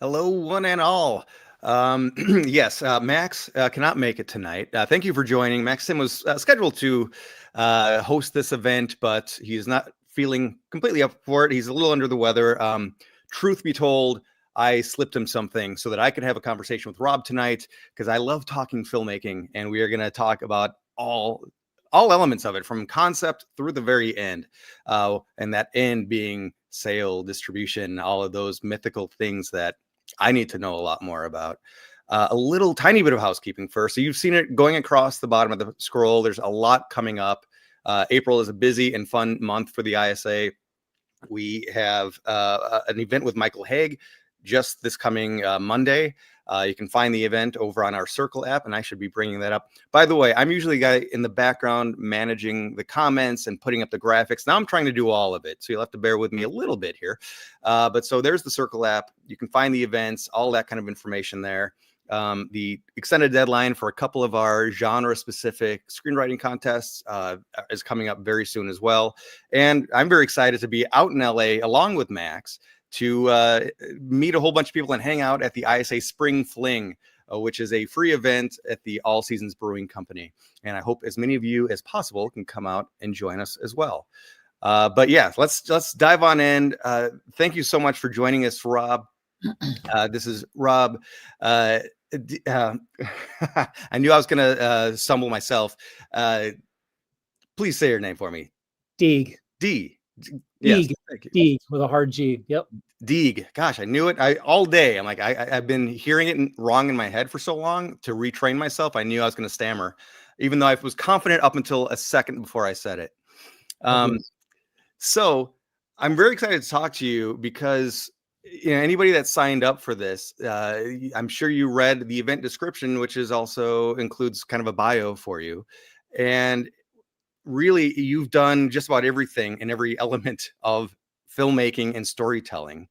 Hello, one and all. Yes, Max cannot make it tonight. Thank you for joining. Maxim was scheduled to host this event, but he's not feeling completely up for it. He's a little under the weather. Truth be told, I slipped him something so that I could have a conversation with Rob tonight because I love talking filmmaking, and we are going to talk about all elements of it from concept through the very end, and that end being sale, distribution, all of those mythical things that I need to know a lot more about. A little tiny bit of housekeeping first. So you've seen it going across the bottom of the scroll. There's a lot coming up. April is a busy and fun month for the ISA. We have an event with Michael Haig just this coming Monday. You can find the event over on our Circle app, and I should be bringing that up. By the way, I'm usually the guy in the background managing the comments and putting up the graphics. Now I'm trying to do all of it, so you'll have to bear with me a little bit here. But so there's the Circle app. You can find the events, all that kind of information there. The extended deadline for a couple of our genre-specific screenwriting contests is coming up very soon as well. And I'm very excited to be out in LA along with Max to meet a whole bunch of people and hang out at the ISA Spring Fling, which is a free event at the All Seasons Brewing Company. And I hope as many of you as possible can come out and join us as well. But yeah, let's dive on in. Thank you so much for joining us, Rob. This is Rob. I knew I was going to stumble myself. Please say your name for me. Deege. Deege. Yes, Deege with a hard G. Yep. Deege. Gosh, I knew it. All day. I'm like, I've been hearing it wrong in my head for so long. To retrain myself, I knew I was going to stammer, even though I was confident up until a second before I said it. So I'm very excited to talk to you because anybody that signed up for this, I'm sure you read the event description, which is also includes kind of a bio for you. And really, you've done just about everything in every element of filmmaking and storytelling.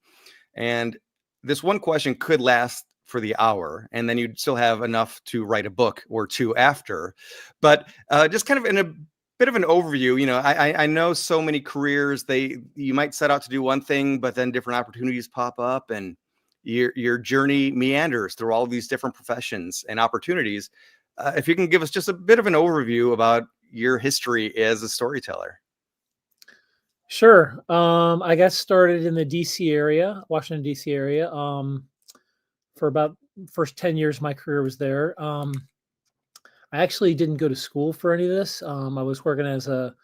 And this one question could last for the hour, and then you'd still have enough to write a book or two after. But just kind of in a bit of an overview, I know so many careers, you might set out to do one thing, but then different opportunities pop up, and your journey meanders through all of these different professions and opportunities. If you can give us just a bit of an overview about your history as a storyteller. Sure. I got started in the DC area, Washington, DC area. For about first 10 years, my career was there. I actually didn't go to school for any of this. I was working as a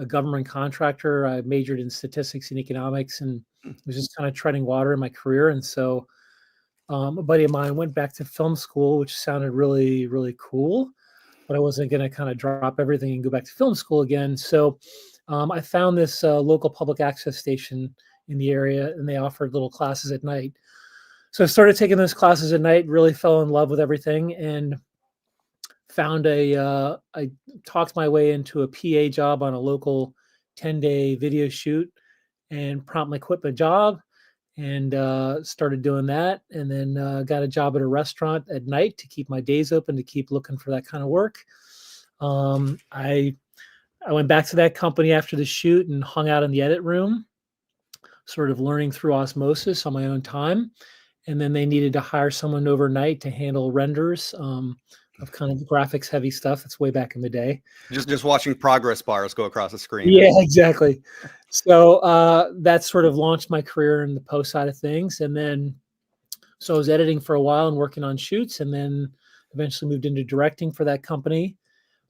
government contractor. I majored in statistics and economics and was just kind of treading water in my career. And so a buddy of mine went back to film school, which sounded really, really cool, but I wasn't going to kind of drop everything and go back to film school again. So I found this local public access station in the area, and they offered little classes at night. So I started taking those classes at night, really fell in love with everything, and found I talked my way into a PA job on a local 10-day video shoot and promptly quit my job and started doing that. And then got a job at a restaurant at night to keep my days open, to keep looking for that kind of work. I went back to that company after the shoot and hung out in the edit room, sort of learning through osmosis on my own time. And then they needed to hire someone overnight to handle renders of kind of graphics heavy stuff. It's way back in the day. Just watching progress bars go across the screen. Yeah, exactly. So that sort of launched my career in the post side of things. And then, so I was editing for a while and working on shoots, and then eventually moved into directing for that company.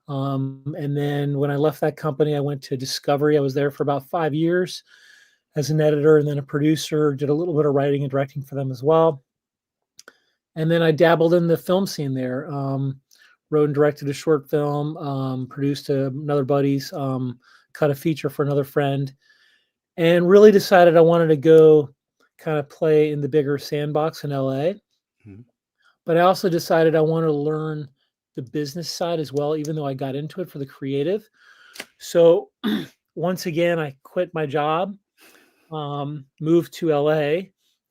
And then when I left that company, I went to Discovery. I was there for about 5 years as an editor and then a producer, did a little bit of writing and directing for them as well. And then I dabbled in the film scene there, wrote and directed a short film, produced another buddy's, cut a feature for another friend, and really decided I wanted to go kind of play in the bigger sandbox in LA. Mm-hmm. But I also decided I wanted to learn the business side as well, even though I got into it for the creative. So once again, I quit my job, moved to LA,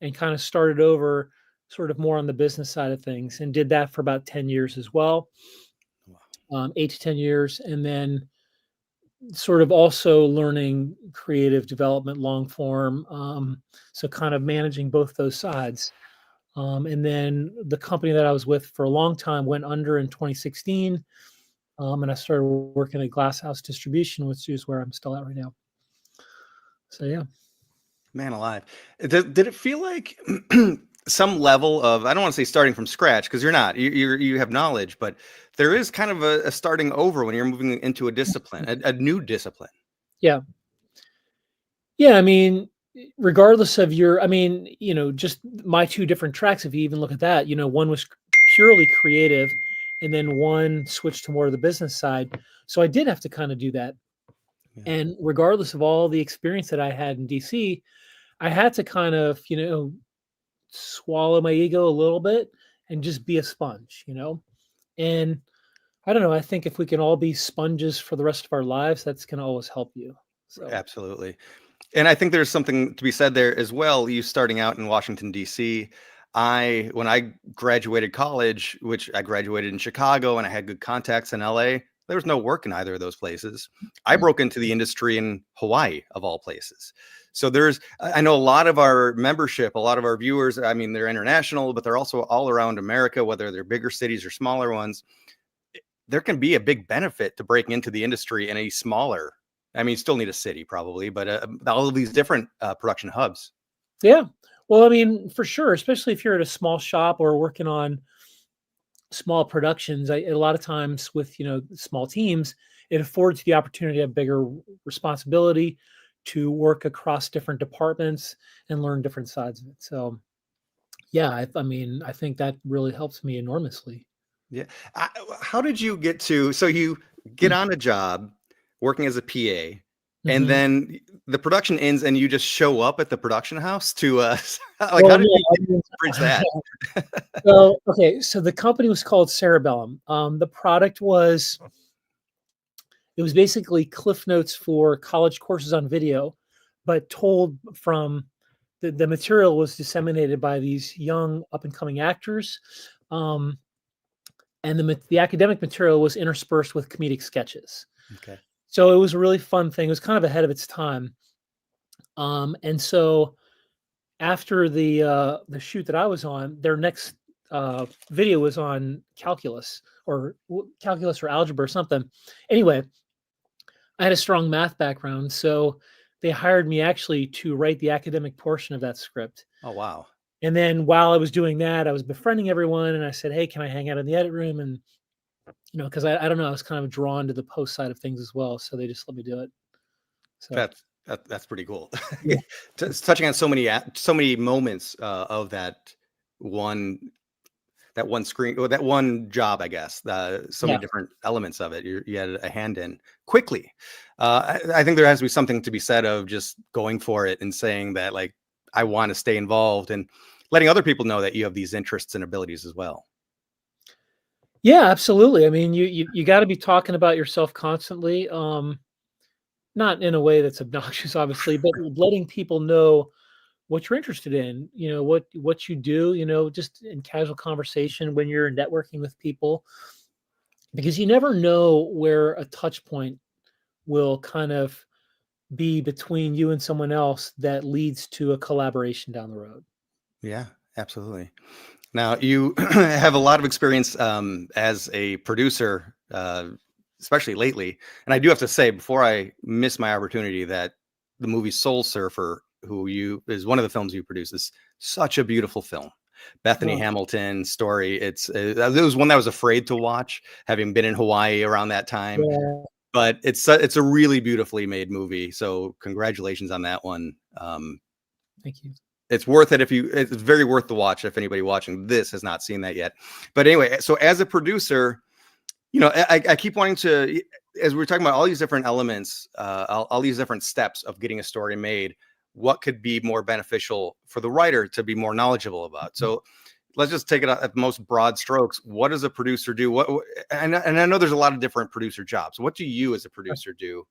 and kind of started over sort of more on the business side of things, and did that for about 10 years as well. 8 to 10 years. And then sort of also learning creative development, long form. So kind of managing both those sides. And then the company that I was with for a long time went under in 2016. And I started working at Glasshouse Distribution, which is where I'm still at right now. So yeah. Man alive. Did it feel like some level of, I don't want to say starting from scratch, because you're not, you have knowledge, but there is kind of a starting over when you're moving into a discipline, a new discipline. Yeah. Yeah. I mean, regardless of your, I mean, just my two different tracks, if you even look at that, one was purely creative and then one switched to more of the business side. So I did have to kind of do that. Yeah. And regardless of all the experience that I had in DC, I had to kind of, swallow my ego a little bit and just be a sponge, And I don't know, I think if we can all be sponges for the rest of our lives, that's going to always help you. So, Absolutely. And I think there's something to be said there as well. You starting out in Washington, D.C. When I graduated college, which I graduated in Chicago and I had good contacts in LA, there was no work in either of those places. I broke into the industry in Hawaii, of all places. So I know a lot of our membership, a lot of our viewers, I mean, they're international, but they're also all around America, whether they're bigger cities or smaller ones. There can be a big benefit to breaking into the industry in a smaller, I mean, you still need a city probably, but all of these different production hubs. yeah. Well, I mean, for sure, especially if you're at a small shop or working on small productions, a lot of times with, small teams, it affords you the opportunity to have bigger responsibility, to work across different departments and learn different sides of it. So, yeah, I mean, I think that really helps me enormously. Yeah. How did you get to, so you get on a job working as a PA and Mhm. then the production ends and you just show up at the production house to, like, how Well, did no, you I mean, bridge that? so, okay, so the company was called Cerebellum. The product was it was basically cliff notes for college courses on video, but told from the material was disseminated by these young up and coming actors. Um, and the academic material was interspersed with comedic sketches. Okay. So it was a really fun thing. It was kind of ahead of its time. And so after the shoot that I was on, their next video was on calculus or algebra or something. Anyway, I had a strong math background, so they hired me actually to write the academic portion of that script. Oh, wow. And then while I was doing that, I was befriending everyone, and I said, "Hey, can I hang out in the edit room?" And because I don't know, I was kind of drawn to the post side of things as well, so they just let me do it. So That's pretty cool. yeah, It's touching on so many moments of one that one screen or that one job, I guess. So yeah. many different elements of it. You had a hand in quickly. I think there has to be something to be said of just going for it and saying that, like, I want to stay involved and letting other people know that you have these interests and abilities as well. Yeah, absolutely. I mean, you got to be talking about yourself constantly. Not in a way that's obnoxious, obviously, but letting people know what you're interested in. What you do. Just in casual conversation when you're networking with people, because you never know where a touch point will kind of be between you and someone else that leads to a collaboration down the road. Yeah, absolutely. Now, you have a lot of experience as a producer, especially lately. And I do have to say, before I miss my opportunity, that the movie Soul Surfer, is one of the films you produce, is such a beautiful film. Bethany Oh, Hamilton's story. It was one that I was afraid to watch, having been in Hawaii around that time. yeah, But it's a really beautifully made movie. So congratulations on that one. thank you. It's worth it it's very worth the watch if anybody watching this has not seen that yet. But anyway, so as a producer, I keep wanting to, as we're talking about all these different elements, all these different steps of getting a story made, what could be more beneficial for the writer to be more knowledgeable about? So let's just take it at the most broad strokes. What does a producer do? And I know there's a lot of different producer jobs. What do you as a producer do?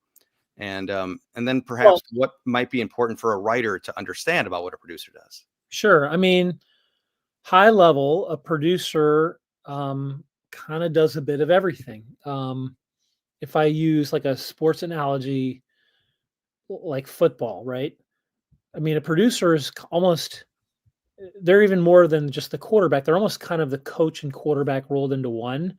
And then Well, perhaps what might be important for a writer to understand about what a producer does. sure. I mean, high level, a producer kind of does a bit of everything. If I use like a sports analogy, like football, right? I mean, a producer is almost they're even more than just the quarterback. They're almost kind of the coach and quarterback rolled into one.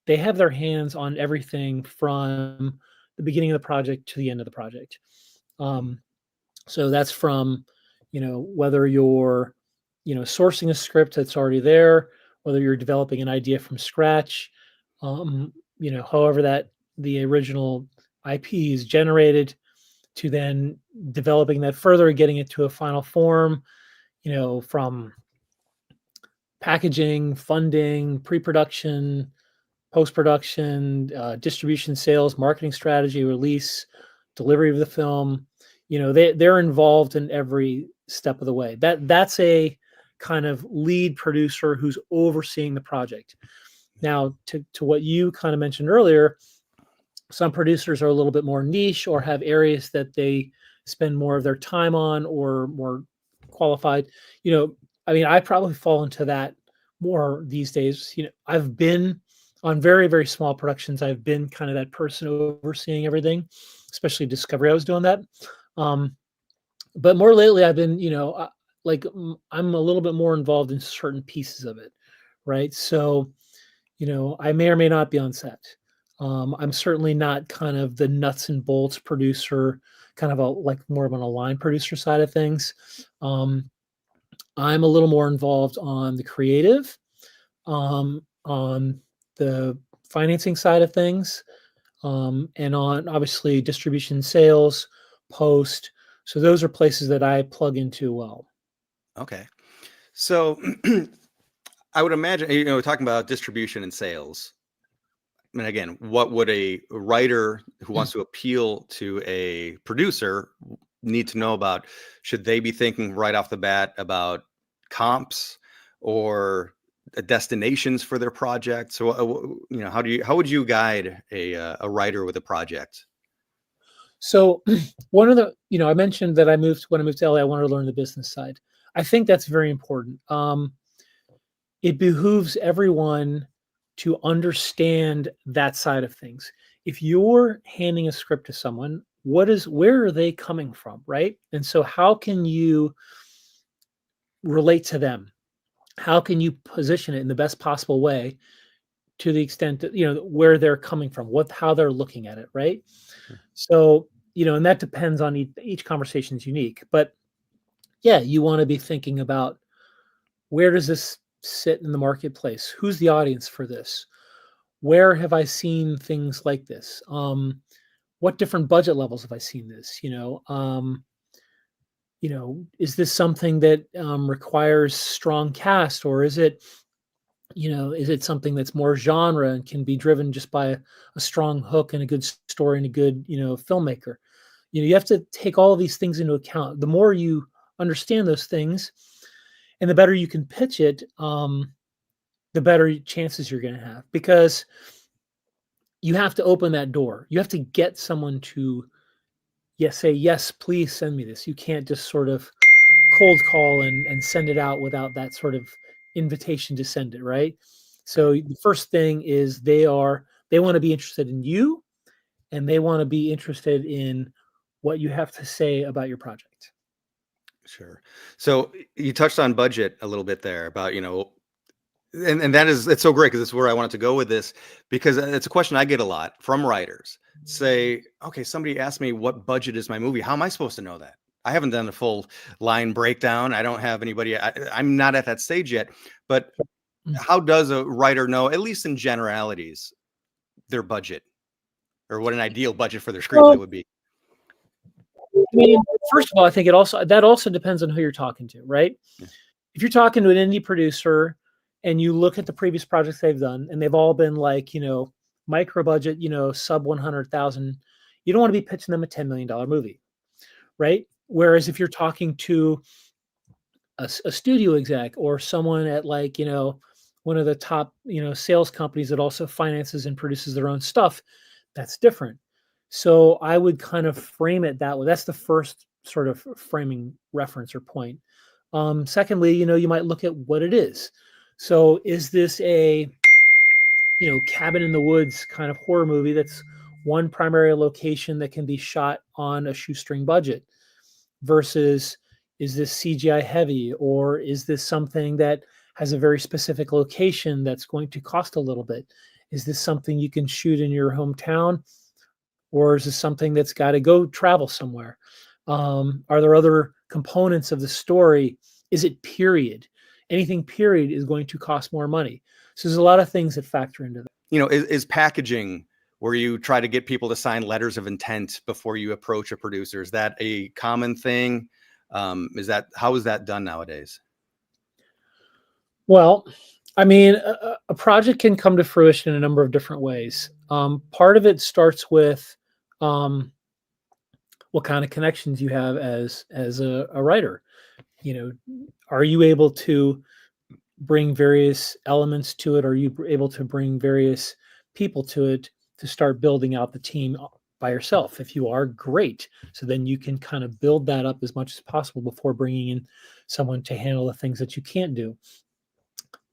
They have their hands on everything from the beginning of the project to the end of the project. So that's from, whether you're, sourcing a script that's already there, whether you're developing an idea from scratch, however that the original IP is generated, to then developing that further, getting it to a final form, from packaging, funding, pre-production, post-production, distribution, sales, marketing strategy, release, delivery of the film. They're involved in every step of the way. That's a kind of lead producer who's overseeing the project. Now, to what you kind of mentioned earlier, some producers are a little bit more niche or have areas that they spend more of their time on or more qualified. I probably fall into that more these days. I've been on very, very small productions. I've been kind of that person overseeing everything, especially Discovery. I was doing that. But more lately, I've been, I'm a little bit more involved in certain pieces of it, right? So, I may or may not be on set. I'm certainly not kind of the nuts and bolts producer, kind of more of an aligned producer side of things. I'm a little more involved on the creative, on the financing side of things, and on obviously distribution, sales, post. So those are places that I plug into well. Okay. So I would imagine, talking about distribution and sales. I mean, again, what would a writer who wants to appeal to a producer need to know about? Should they be thinking right off the bat about comps or destinations for their project? So, how would you guide a writer with a project? So one of the, I mentioned that when I moved to LA, I wanted to learn the business side. I think that's very important. It behooves everyone to understand that side of things. If you're handing a script to someone, where are they coming from, right? And so how can you relate to them? How can you position it in the best possible way to the extent that, where they're coming from, how they're looking at it, right? So, and that depends on each conversation is unique, but yeah, you want to be thinking about where does this sit in the marketplace? Who's the audience for this? Where have I seen things like this? What different budget levels have I seen this? Is this something that requires strong cast, or is it something that's more genre and can be driven just by a strong hook and a good story and a good, filmmaker? You have to take all of these things into account. The more you understand those things and the better you can pitch it, the better chances you're going to have, because you have to open that door. You have to get someone to say, yes, please send me this. You can't just sort of cold call and send it out without that sort of invitation to send it, right? So the first thing is they want to be interested in you, and they want to be interested in what you have to say about your project. Sure. So you touched on budget a little bit there about, and it's so great because it's where I wanted to go with this, because it's a question I get a lot from writers. Say, okay, somebody asked me what budget is my movie. How am I supposed to know that? I haven't done a full line breakdown. I don't have anybody. I'm not at that stage yet. But how does a writer know, at least in generalities, their budget, or what an ideal budget for their screenplay would be? I mean, first of all, I think that also depends on who you're talking to, right? Yeah. If you're talking to an indie producer and you look at the previous projects they've done, and they've all been like, micro budget, sub 100,000, you don't want to be pitching them a $10 million movie, right? Whereas if you're talking to a studio exec or someone at one of the top, sales companies that also finances and produces their own stuff, that's different. So I would kind of frame it that way. That's the first sort of framing reference or point. Secondly, you might look at what it is. So is this a, cabin in the woods kind of horror movie that's one primary location that can be shot on a shoestring budget, versus is this CGI heavy, or is this something that has a very specific location that's going to cost a little bit? Is this something you can shoot in your hometown, or is this something that's got to go travel somewhere? Are there other components of the story? Is it period? Anything period is going to cost more money. So there's a lot of things that factor into that. You know, is packaging, where you try to get people to sign letters of intent before you approach a producer, is that a common thing? How is that done nowadays? Well, I mean, a project can come to fruition in a number of different ways. Part of it starts with what kind of connections you have as a writer. You know, are you able to bring various elements to it? Are you able to bring various people to it to start building out the team by yourself? If you are, great. So then you can kind of build that up as much as possible before bringing in someone to handle the things that you can't do.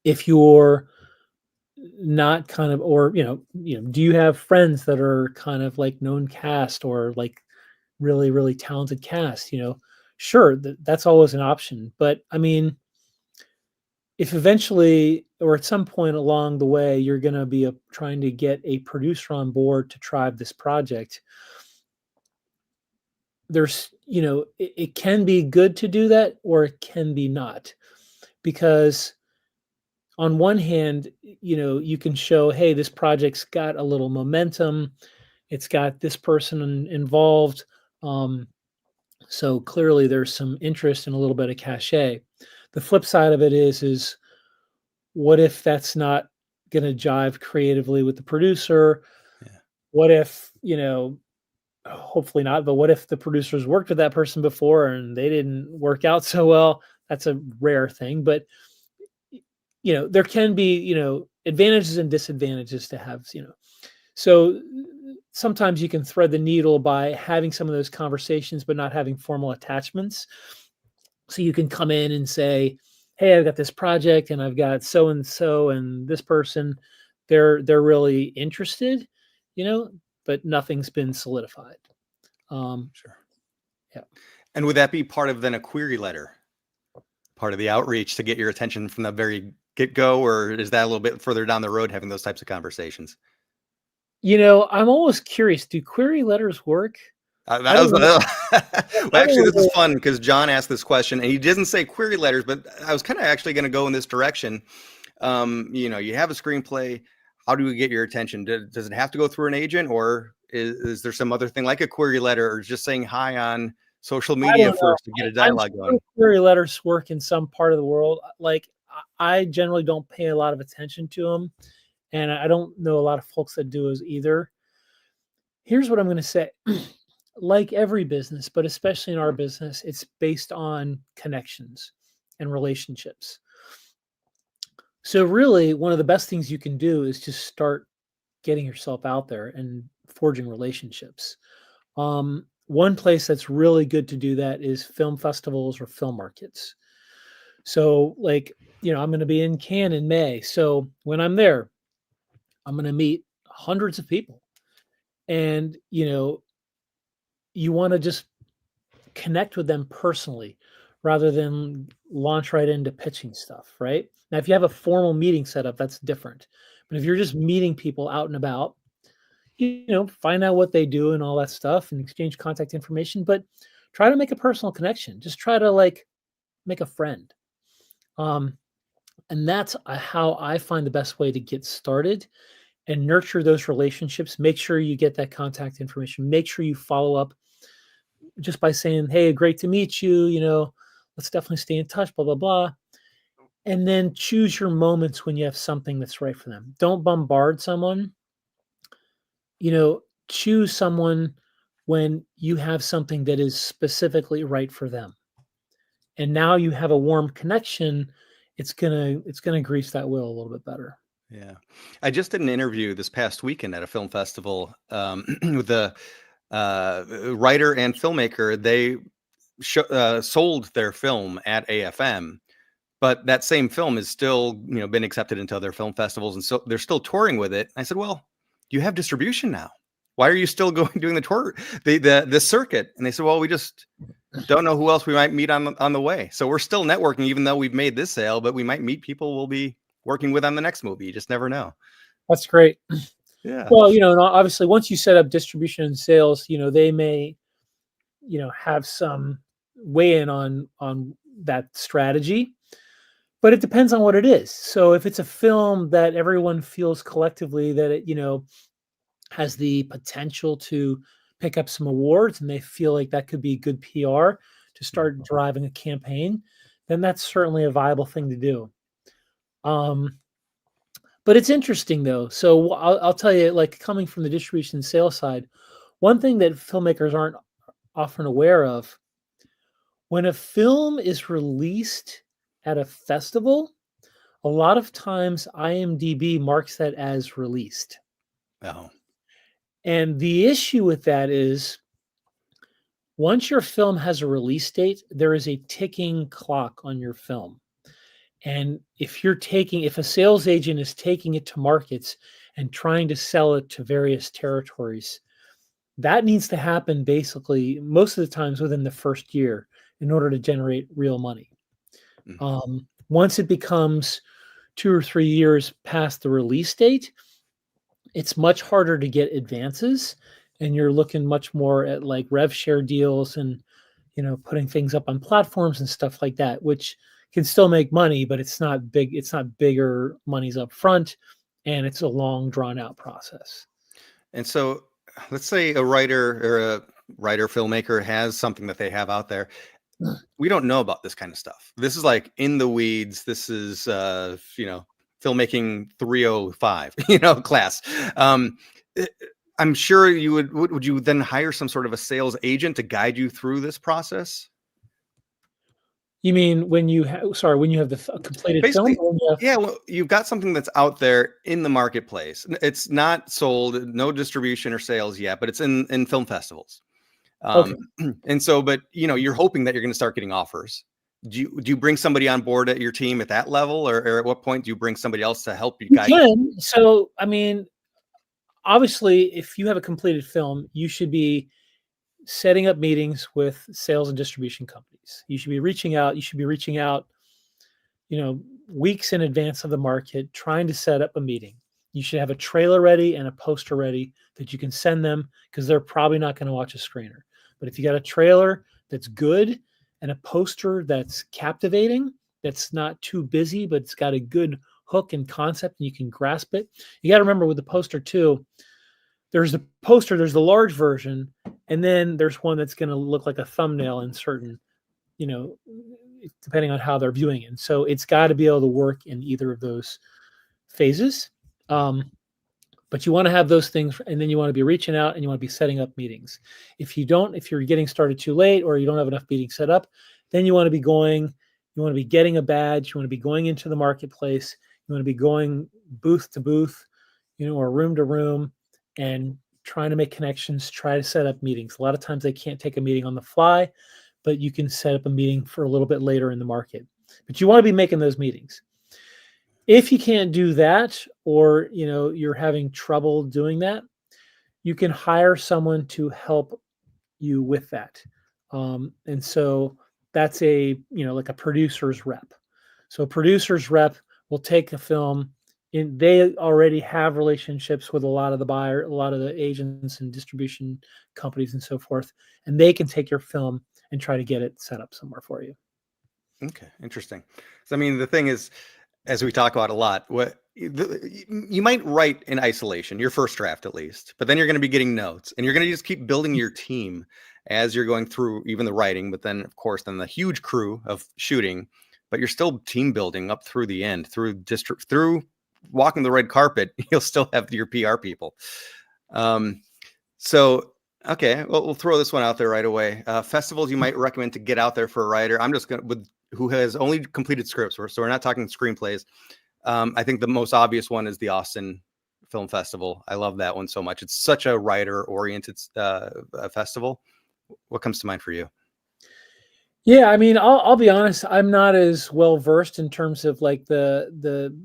If you're not kind of, or do you have friends that are kind of like known cast, or like really, really talented cast? Sure, that's always an option. But I mean, if eventually or at some point along the way you're going to be trying to get a producer on board to drive this project, there's it can be good to do that, or it can be not. Because on one hand, you can show, hey, this project's got a little momentum, it's got this person involved, so clearly there's some interest and a little bit of cachet. The flip side of it is what if that's not going to jive creatively with the producer? Yeah. What if, hopefully not, but what if the producers worked with that person before and they didn't work out so well? That's a rare thing, but there can be, advantages and disadvantages to have, so sometimes you can thread the needle by having some of those conversations, but not having formal attachments. So you can come in and say, hey, I've got this project and I've got so-and-so and this person, they're really interested, but nothing's been solidified. Sure. Yeah. And would that be part of then a query letter, part of the outreach to get your attention from the very get-go, or is that a little bit further down the road, having those types of conversations? I'm always curious, do query letters work? Well, actually, this is fun because John asked this question and he didn't say query letters, but I was kind of actually going to go in this direction. You have a screenplay. How do we get your attention? Does it have to go through an agent, or is there some other thing like a query letter, or just saying hi on social media first to get a dialogue going? Query letters work in some part of the world. Like, I generally don't pay a lot of attention to them, and I don't know a lot of folks that do as either. Here's what I'm going to say. Like every business, but especially in our business, it's based on connections and relationships. So really, one of the best things you can do is just start getting yourself out there and forging relationships. One place that's really good to do that is film festivals or film markets. So like, I'm going to be in Cannes in May. So when I'm there, I'm going to meet hundreds of people. And, you want to just connect with them personally rather than launch right into pitching stuff, right? Now, if you have a formal meeting set up, that's different. But if you're just meeting people out and about, find out what they do and all that stuff and exchange contact information, but try to make a personal connection. Just try to make a friend. And that's how I find the best way to get started and nurture those relationships. Make sure you get that contact information. Make sure you follow up just by saying, hey, great to meet you. Let's definitely stay in touch, blah, blah, blah. And then choose your moments when you have something that's right for them. Don't bombard someone. Choose someone when you have something that is specifically right for them. And now you have a warm connection. It's gonna grease that wheel a little bit better. Yeah. I just did an interview this past weekend at a film festival with the writer and filmmaker. They sold their film at AFM, but that same film is still, been accepted into other film festivals. And so they're still touring with it. I said, well, you have distribution now. Why are you still doing the tour, the circuit? And they said, well, we just don't know who else we might meet on the way. So we're still networking, even though we've made this sale, but we might meet people we'll be working with on the next movie. You just never know. That's great. Yeah. Well, and obviously once you set up distribution and sales, they may, have some weigh in on that strategy, but it depends on what it is. So if it's a film that everyone feels collectively that it, has the potential to pick up some awards and they feel like that could be good PR to start driving a campaign, then that's certainly a viable thing to do. But it's interesting though. So I'll tell you, like coming from the distribution and sales side, one thing that filmmakers aren't often aware of, when a film is released at a festival, a lot of times IMDb marks that as released. Oh. And the issue with that is once your film has a release date, there is a ticking clock on your film. And if a sales agent is taking it to markets and trying to sell it to various territories, that needs to happen basically most of the times within the first year in order to generate real money. Once it becomes 2 or 3 years past the release date, it's much harder to get advances, and you're looking much more at like rev share deals and putting things up on platforms and stuff like that, which can still make money, but it's not big. It's not bigger monies up front, and it's a long, drawn out process. And so, let's say a writer filmmaker has something that they have out there. We don't know about this kind of stuff. This is like in the weeds. This is filmmaking 305 class. I'm sure you would you then hire some sort of a sales agent to guide you through this process? You mean when you have the completed Basically, film? yeah, well, you've got something that's out there in the marketplace. It's not sold, no distribution or sales yet, but it's in film festivals. Okay. And so, but you're hoping that you're going to start getting offers. Do you bring somebody on board at your team at that level, or at what point do you bring somebody else to help you You guide? can. So, I mean, obviously, if you have a completed film, you should be setting up meetings with sales and distribution companies. You should be reaching out. Weeks in advance of the market, trying to set up a meeting. You should have a trailer ready and a poster ready that you can send them because they're probably not going to watch a screener. But if you got a trailer that's good and a poster that's captivating, that's not too busy, but it's got a good hook and concept and you can grasp it. You got to remember with the poster too, there's the poster, there's the large version, and then there's one that's going to look like a thumbnail in certain, depending on how they're viewing it. So it's got to be able to work in either of those phases. But you want to have those things, and then you want to be reaching out and you want to be setting up meetings. If you're getting started too late or you don't have enough meetings set up, then you want to be getting a badge, you want to be going into the marketplace, you want to be going booth to booth, or room to room and trying to make connections, try to set up meetings. A lot of times they can't take a meeting on the fly, but you can set up a meeting for a little bit later in the market. But you want to be making those meetings. If you can't do that, or you're having trouble doing that, you can hire someone to help you with that. And so that's like a producer's rep. So a producer's rep will take a film, and they already have relationships with a lot of the agents and distribution companies and so forth, and they can take your film and try to get it set up somewhere for you. Okay, interesting. So, I mean, the thing is, as we talk about a lot, you might write in isolation, your first draft at least, but then you're going to be getting notes and you're going to just keep building your team as you're going through even the writing, but then of course, then the huge crew of shooting, but you're still team building up through the end, through walking the red carpet, you'll still have your PR people. So, okay, well, we'll throw this one out there right away. Festivals you might recommend to get out there for a writer. I'm just going to, who has only completed scripts, so we're not talking screenplays. I think the most obvious one is the Austin Film Festival. I love that one so much. It's such a writer-oriented festival. What comes to mind for you? Yeah, I mean, I'll be honest. I'm not as well versed in terms of like the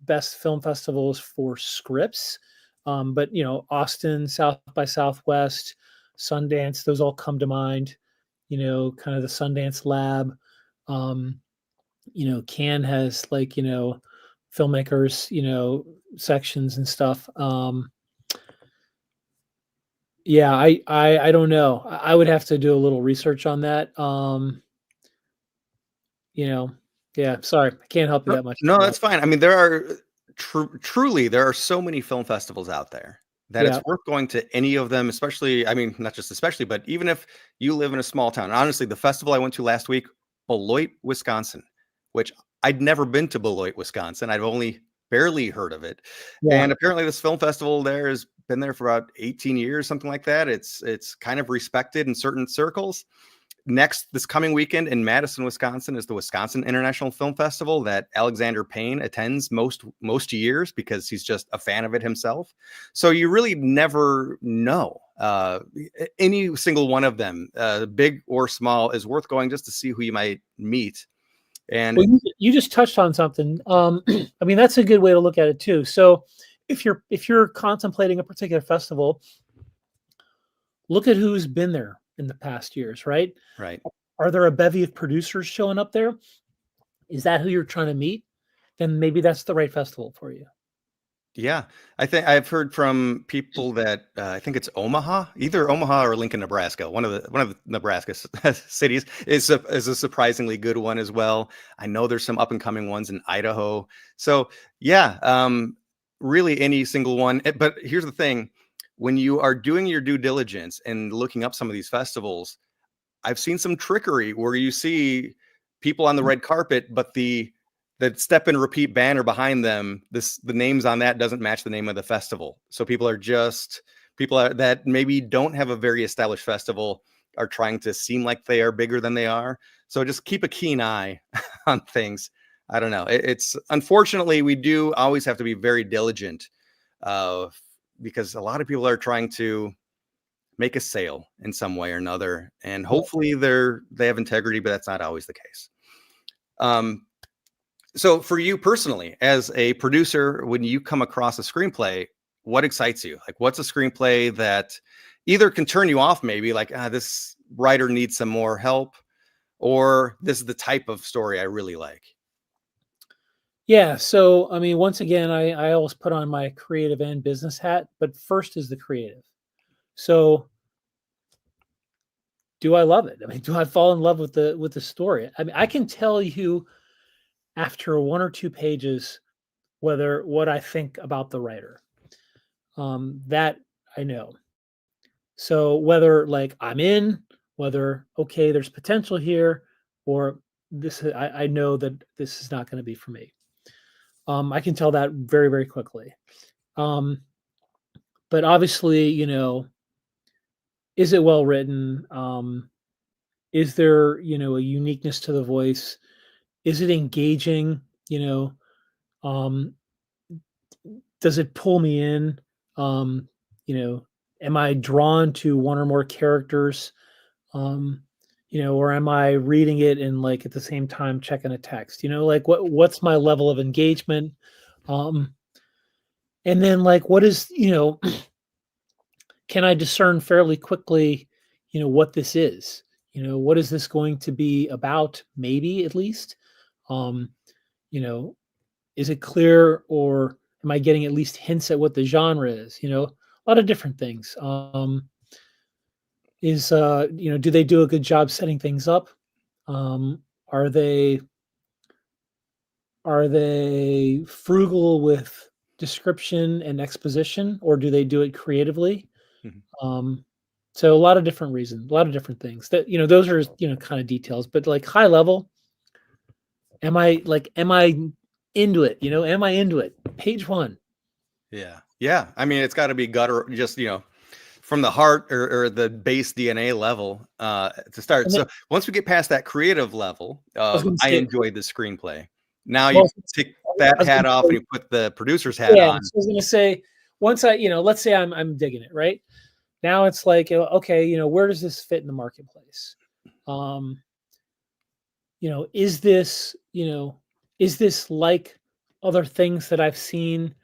best film festivals for scripts, but Austin, South by Southwest, Sundance, those all come to mind. kind of the Sundance Lab. Cannes has like, filmmakers, sections and stuff. Yeah, I don't know. I would have to do a little research on that. Yeah, sorry, I can't help you No, that much no, on that. that's fine. I mean, there are truly there are so many film festivals out there that it's Yeah, worth going to any of them, especially, I mean, not just especially, but even if you live in a small town. Honestly, the festival I went to last week, Beloit, Wisconsin, which I'd never been to Beloit, Wisconsin. I've only barely heard of it. yeah. And apparently this film festival there has been there for about 18 years, something like that. It's kind of respected in certain circles. This coming weekend in Madison, Wisconsin, is the Wisconsin International Film Festival that Alexander Payne attends most years because he's just a fan of it himself. So you really never know. Any single one of them, big or small, is worth going just to see who you might meet. And Well, you just touched on something. I mean, that's a good way to look at it too. So, if you're contemplating a particular festival, look at who's been there in the past years, right? right. Are there a bevy of producers showing up there? Is that who you're trying to meet? Then maybe that's the right festival for you. Yeah, I think I've heard from people that I think it's Omaha, either Omaha or Lincoln, Nebraska. One of the Nebraska cities is a surprisingly good one as well. I know there's some up and coming ones in Idaho. So yeah, really any single one. But here's the thing: when you are doing your due diligence and looking up some of these festivals, I've seen some trickery where you see people on the red carpet, but the step and repeat banner behind them, the names on that doesn't match the name of the festival. So people that maybe don't have a very established festival are trying to seem like they are bigger than they are. So just keep a keen eye on things. I don't know. It's unfortunately, we do always have to be very diligent because a lot of people are trying to make a sale in some way or another, and hopefully they have integrity, but that's not always the case. So for you personally, as a producer, when you come across a screenplay, what excites you? Like, what's a screenplay that either can turn you off, maybe like, this writer needs some more help, or this is the type of story I really like? Yeah. So, I mean, once again, I always put on my creative and business hat, but first is the creative. So, do I love it? I mean, do I fall in love with the story? I mean, I can tell you after one or two pages whether what I think about the writer. That I know. So whether like I'm in, whether okay, there's potential here, or I know that this is not going to be for me. I can tell that very, very quickly. Um, but obviously, is it well written? Is there, a uniqueness to the voice? Is it engaging? Um, does it pull me in? Um, am I drawn to one or more characters? Um, or am I reading it and like at the same time checking a text? Like what's my level of engagement? Um, and then like what is, can I discern fairly quickly, what this is? What is this going to be about? Maybe at least. Um, you know, is it clear or am I getting at least hints at what the genre is? A lot of different things. Do they do a good job setting things up? Um, are they frugal with description and exposition, or do they do it creatively? Mhm. Um, so a lot of different reasons, a lot of different things that, those are, kind of details, but like high level, am I into it? Am I into it? Page one. Yeah. I mean, it's got to be gutter, just from the heart or the base DNA level to start. And then So once we get past that creative level I was of going to I say, enjoyed the screenplay, now well, you take that I was hat gonna off say, and you put the producer's hat yeah, on. so I was going to say, once let's say I'm digging it, right? Now it's like, okay, where does this fit in the marketplace? Um, is this, is this like other things that I've seen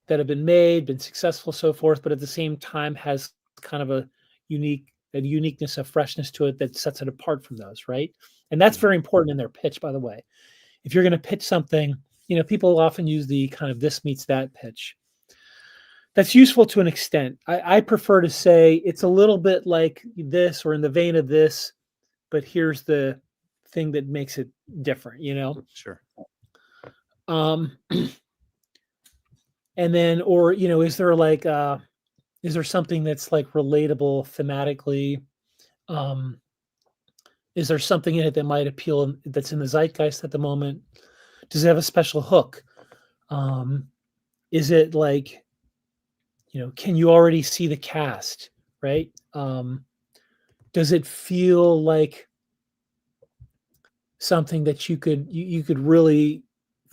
that have been made, been successful, so forth, but at the same time has kind of a unique a uniqueness, a freshness to it that sets it apart from those, right? And that's very important in their pitch, by the way. If you're going to pitch something, people often use the kind of this meets that pitch. That's useful to an extent. I prefer to say it's a little bit like this or in the vein of this, but here's the thing that makes it different, Sure. And then, or, is there something that's like relatable thematically? Is there something in it that might appeal that's in the zeitgeist at the moment? Does it have a special hook? Is it like, can you already see the cast, right? Does it feel like something that you could really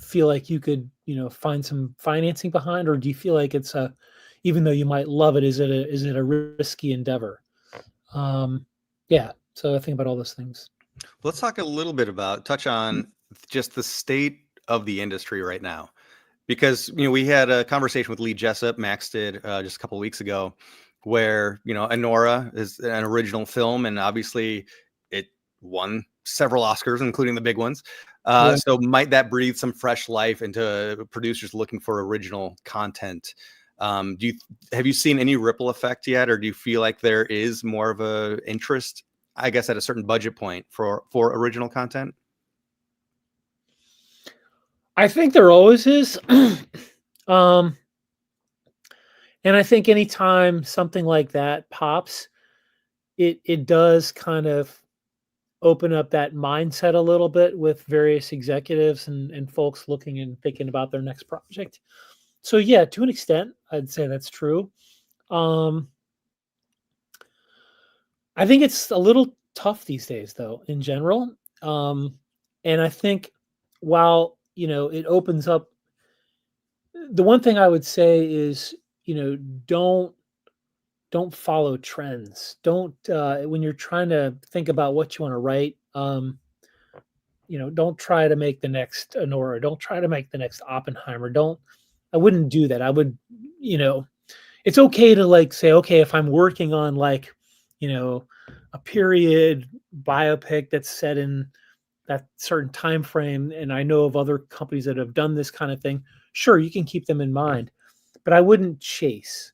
feel like you could, find some financing behind, or do you feel like it's even though you might love it, is it a risky endeavor? Yeah. So I think about all those things. Let's talk a little bit touch on just the state of the industry right now, because we had a conversation with Lee Jessup, Max did just a couple of weeks ago, where Anora is an original film, and obviously it won several Oscars, including the big ones. Yeah. So might that breathe some fresh life into producers looking for original content? Have you seen any ripple effect yet, or do you feel like there is more of a interest, I guess, at a certain budget point for original content? I think there always is. And I think anytime something like that pops, it does kind of open up that mindset a little bit with various executives and folks looking and thinking about their next project. So yeah, to an extent, I'd say that's true. Um, I think it's a little tough these days, though, in general. And I think while it opens up, the one thing I would say is, don't follow trends. Don't when you're trying to think about what you want to write. Don't try to make the next Honora. Don't try to make the next Oppenheimer. I wouldn't do that. I would, it's okay to like say, okay, if I'm working on like, a period biopic that's set in that certain time frame, and I know of other companies that have done this kind of thing, sure, you can keep them in mind, but I wouldn't chase.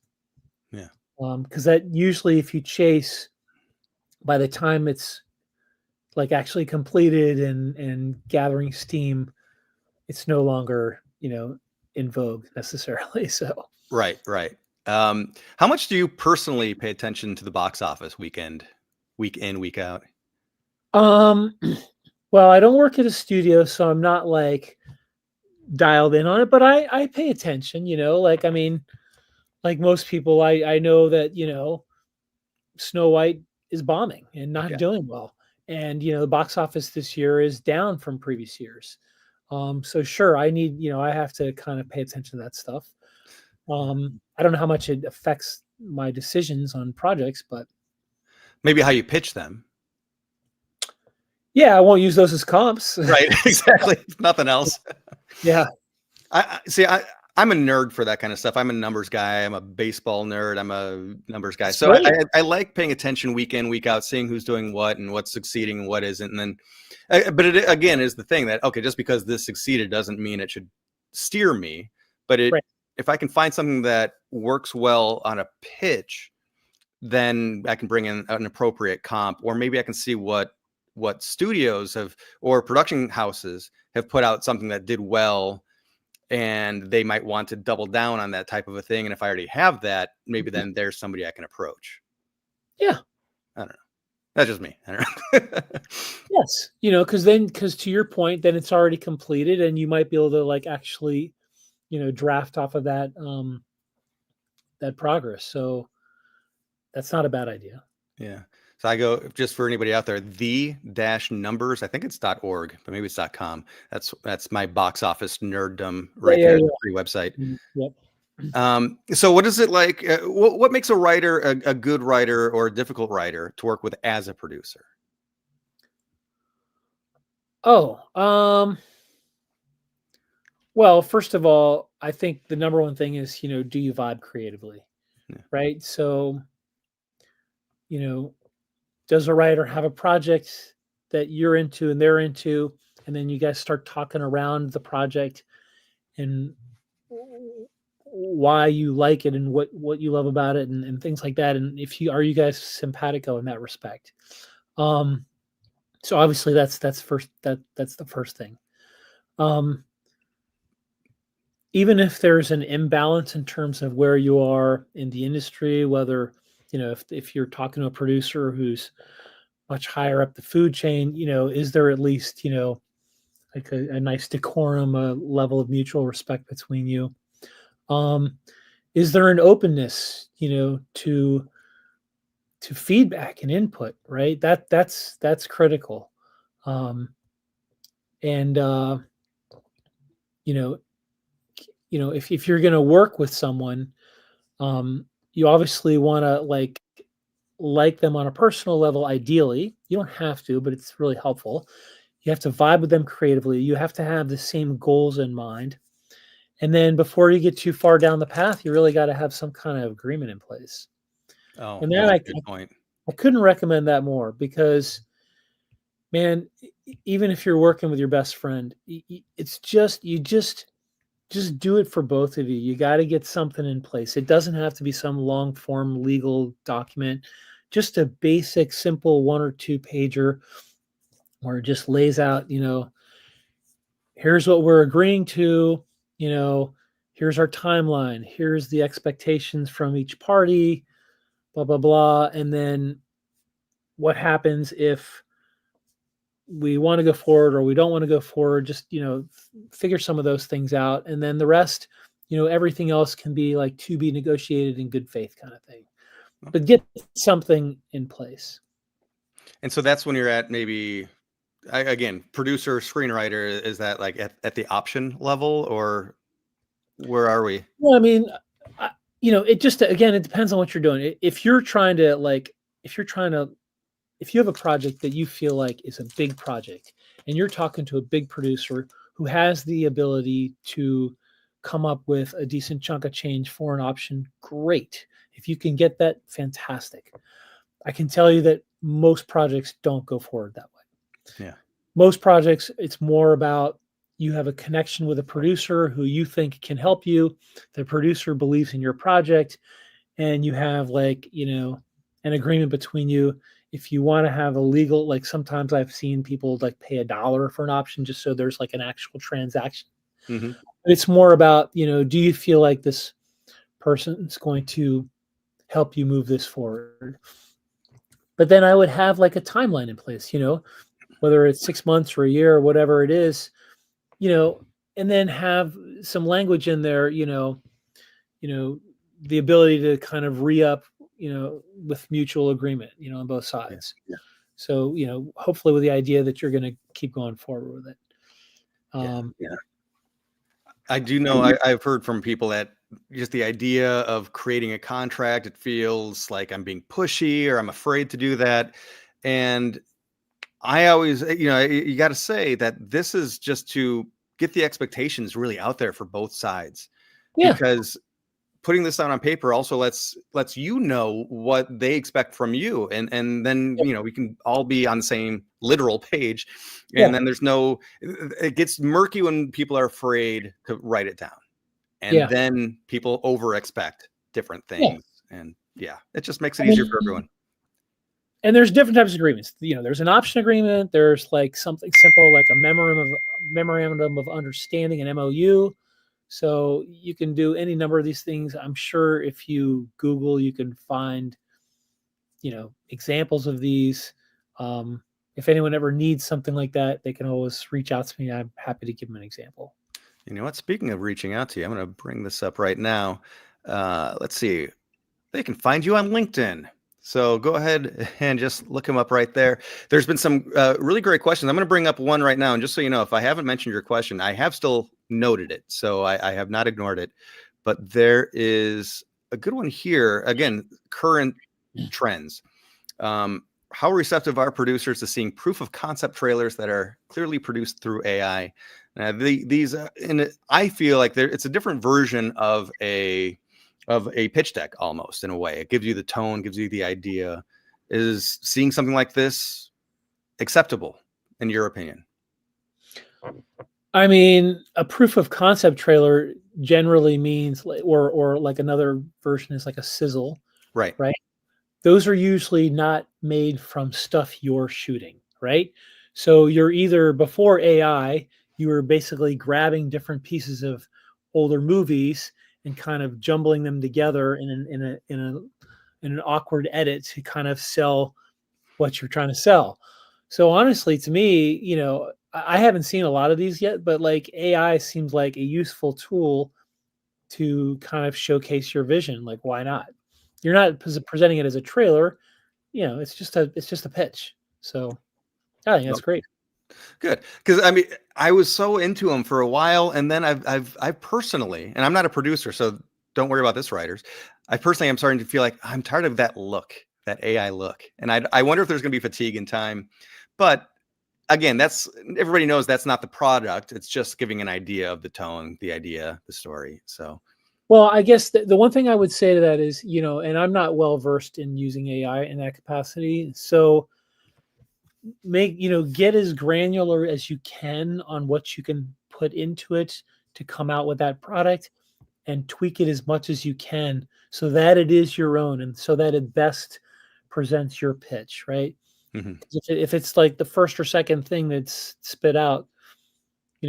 Yeah. Because that usually, if you chase, by the time it's like actually completed and gathering steam, it's no longer in vogue necessarily. So Right. How much do you personally pay attention to the box office week in, week out? um well, I don't work at a studio, so I'm not like dialed in on it, but I pay attention, like, I mean, like most people, I know that Snow White is bombing and not Yeah. doing well, and the box office this year is down from previous years. So sure, I have to kind of pay attention to that stuff. I don't know how much it affects my decisions on projects, but Maybe how you pitch them. yeah, I won't use those as comps. Right. Exactly. Nothing else. Yeah. I see. I'm a nerd for that kind of stuff. I'm a numbers guy. I'm a baseball nerd. I'm a numbers guy. That's So great. I like paying attention week in, week out, seeing who's doing what and what's succeeding and what isn't. And then, but it again is the thing that, okay, just because this succeeded doesn't mean it should steer me. But Right. if I can find something that works well on a pitch, then I can bring in an appropriate comp, or maybe I can see what studios have or production houses have put out something that did well, and they might want to double down on that type of a thing. And if I already have that, maybe then there's somebody I can approach. Yeah. I don't know. That's just me. I don't know. Yes. Because to your point, then it's already completed, and you might be able to like actually, draft off of that progress. So that's not a bad idea. Yeah. So I go, just for anybody out there, the-numbers, I think it's .org, but maybe it's .com. That's my box office nerddom right there. Yeah. Free website. Yep. So what is it like? What makes a writer a good writer or a difficult writer to work with as a producer? Oh, well, first of all, I think the number one thing is, do you vibe creatively? Yeah. Right. So, does a writer have a project that you're into and they're into, and then you guys start talking around the project and why you like it and what you love about it and things like that. And if you are you guys simpatico in that respect. So obviously that's the first thing. Even if there's an imbalance in terms of where you are in the industry, whether, if you're talking to a producer who's much higher up the food chain, is there at least, like a nice decorum, a level of mutual respect between you? Is there an openness, to feedback and input, right? That's critical. And you know, if you're going to work with someone, you obviously want to like them on a personal level. Ideally, you don't have to, but it's really helpful. You have to vibe with them creatively. You have to have the same goals in mind. And then before you get too far down the path, you really got to have some kind of agreement in place. Oh, And that's that a good point. I couldn't recommend that more because, man, even if you're working with your best friend, it's just do it for both of you. You got to get something in place. It doesn't have to be some long form legal document, just a basic, simple 1 or 2 pager where it just lays out, here's what we're agreeing to, here's our timeline, here's the expectations from each party, blah, blah, blah. And then what happens if we want to go forward or we don't want to go forward, just, figure some of those things out. And then the rest, everything else can be like to be negotiated in good faith kind of thing, but get something in place. And so that's when you're at maybe, again, producer, screenwriter, is that like at the option level, or where are we? Well, I mean, it just, again, it depends on what you're doing. If you have a project that you feel like is a big project and you're talking to a big producer who has the ability to come up with a decent chunk of change for an option, great. If you can get that, fantastic. I can tell you that most projects don't go forward that way. Yeah. Most projects, it's more about you have a connection with a producer who you think can help you. The producer believes in your project, and you have an agreement between you. If you want to have a legal, like sometimes I've seen people like pay $1 for an option just so there's like an actual transaction. Mm-hmm. It's more about, do you feel like this person is going to help you move this forward? But then I would have like a timeline in place, whether it's 6 months or a year or whatever it is, and then have some language in there, the ability to kind of re-up, with mutual agreement, on both sides. Yeah. So, hopefully with the idea that you're going to keep going forward with it. Yeah. I do know, I've heard from people that just the idea of creating a contract, it feels like I'm being pushy or I'm afraid to do that. And I always, you got to say that this is just to get the expectations really out there for both sides, Yeah. because putting this down on paper also lets what they expect from you, and then we can all be on the same literal page, and then it gets murky when people are afraid to write it down, and then people over expect different things, and it just makes it easier for everyone. And there's different types of agreements. There's an option agreement. There's like something simple like a memorandum of understanding, an MOU. So you can do any number of these things. I'm sure if you Google, you can find, examples of these. If anyone ever needs something like that, they can always reach out to me. I'm happy to give them an example. You know what? Speaking of reaching out to you, I'm going to bring this up right now. Let's see. They can find you on LinkedIn. So go ahead and just look him up right there. There's been some really great questions. I'm going to bring up one right now. And just so you know, if I haven't mentioned your question, I have still noted it. So I have not ignored it. But there is a good one here. Again, current trends. How receptive are producers to seeing proof of concept trailers that are clearly produced through AI? I feel like it's a different version of a pitch deck almost, in a way. It gives you the tone, gives you the idea. Is seeing something like this acceptable in your opinion? I mean, a proof of concept trailer generally means, or like another version is like a sizzle, Right. right? Those are usually not made from stuff you're shooting, right? So you're either, before AI, you were basically grabbing different pieces of older movies and kind of jumbling them together in an awkward edit to kind of sell what you're trying to sell. So honestly, to me, I haven't seen a lot of these yet, but like AI seems like a useful tool to kind of showcase your vision. Like, why not? You're not presenting it as a trailer. It's just a pitch. So I think that's great. Good, because I mean, I was so into them for a while, and then I've personally, and I'm not a producer, so don't worry about this, writers. I personally am starting to feel like I'm tired of that look, that AI look, and I wonder if there's going to be fatigue in time. But again, that's everybody knows that's not the product. It's just giving an idea of the tone, the idea, the story. So Well, I guess the one thing I would say to that is, and I'm not well versed in using AI in that capacity. So get as granular as you can on what you can put into it to come out with that product, and tweak it as much as you can so that it is your own and so that it best presents your pitch, right? mhm. If it's like the first or second thing that's spit out,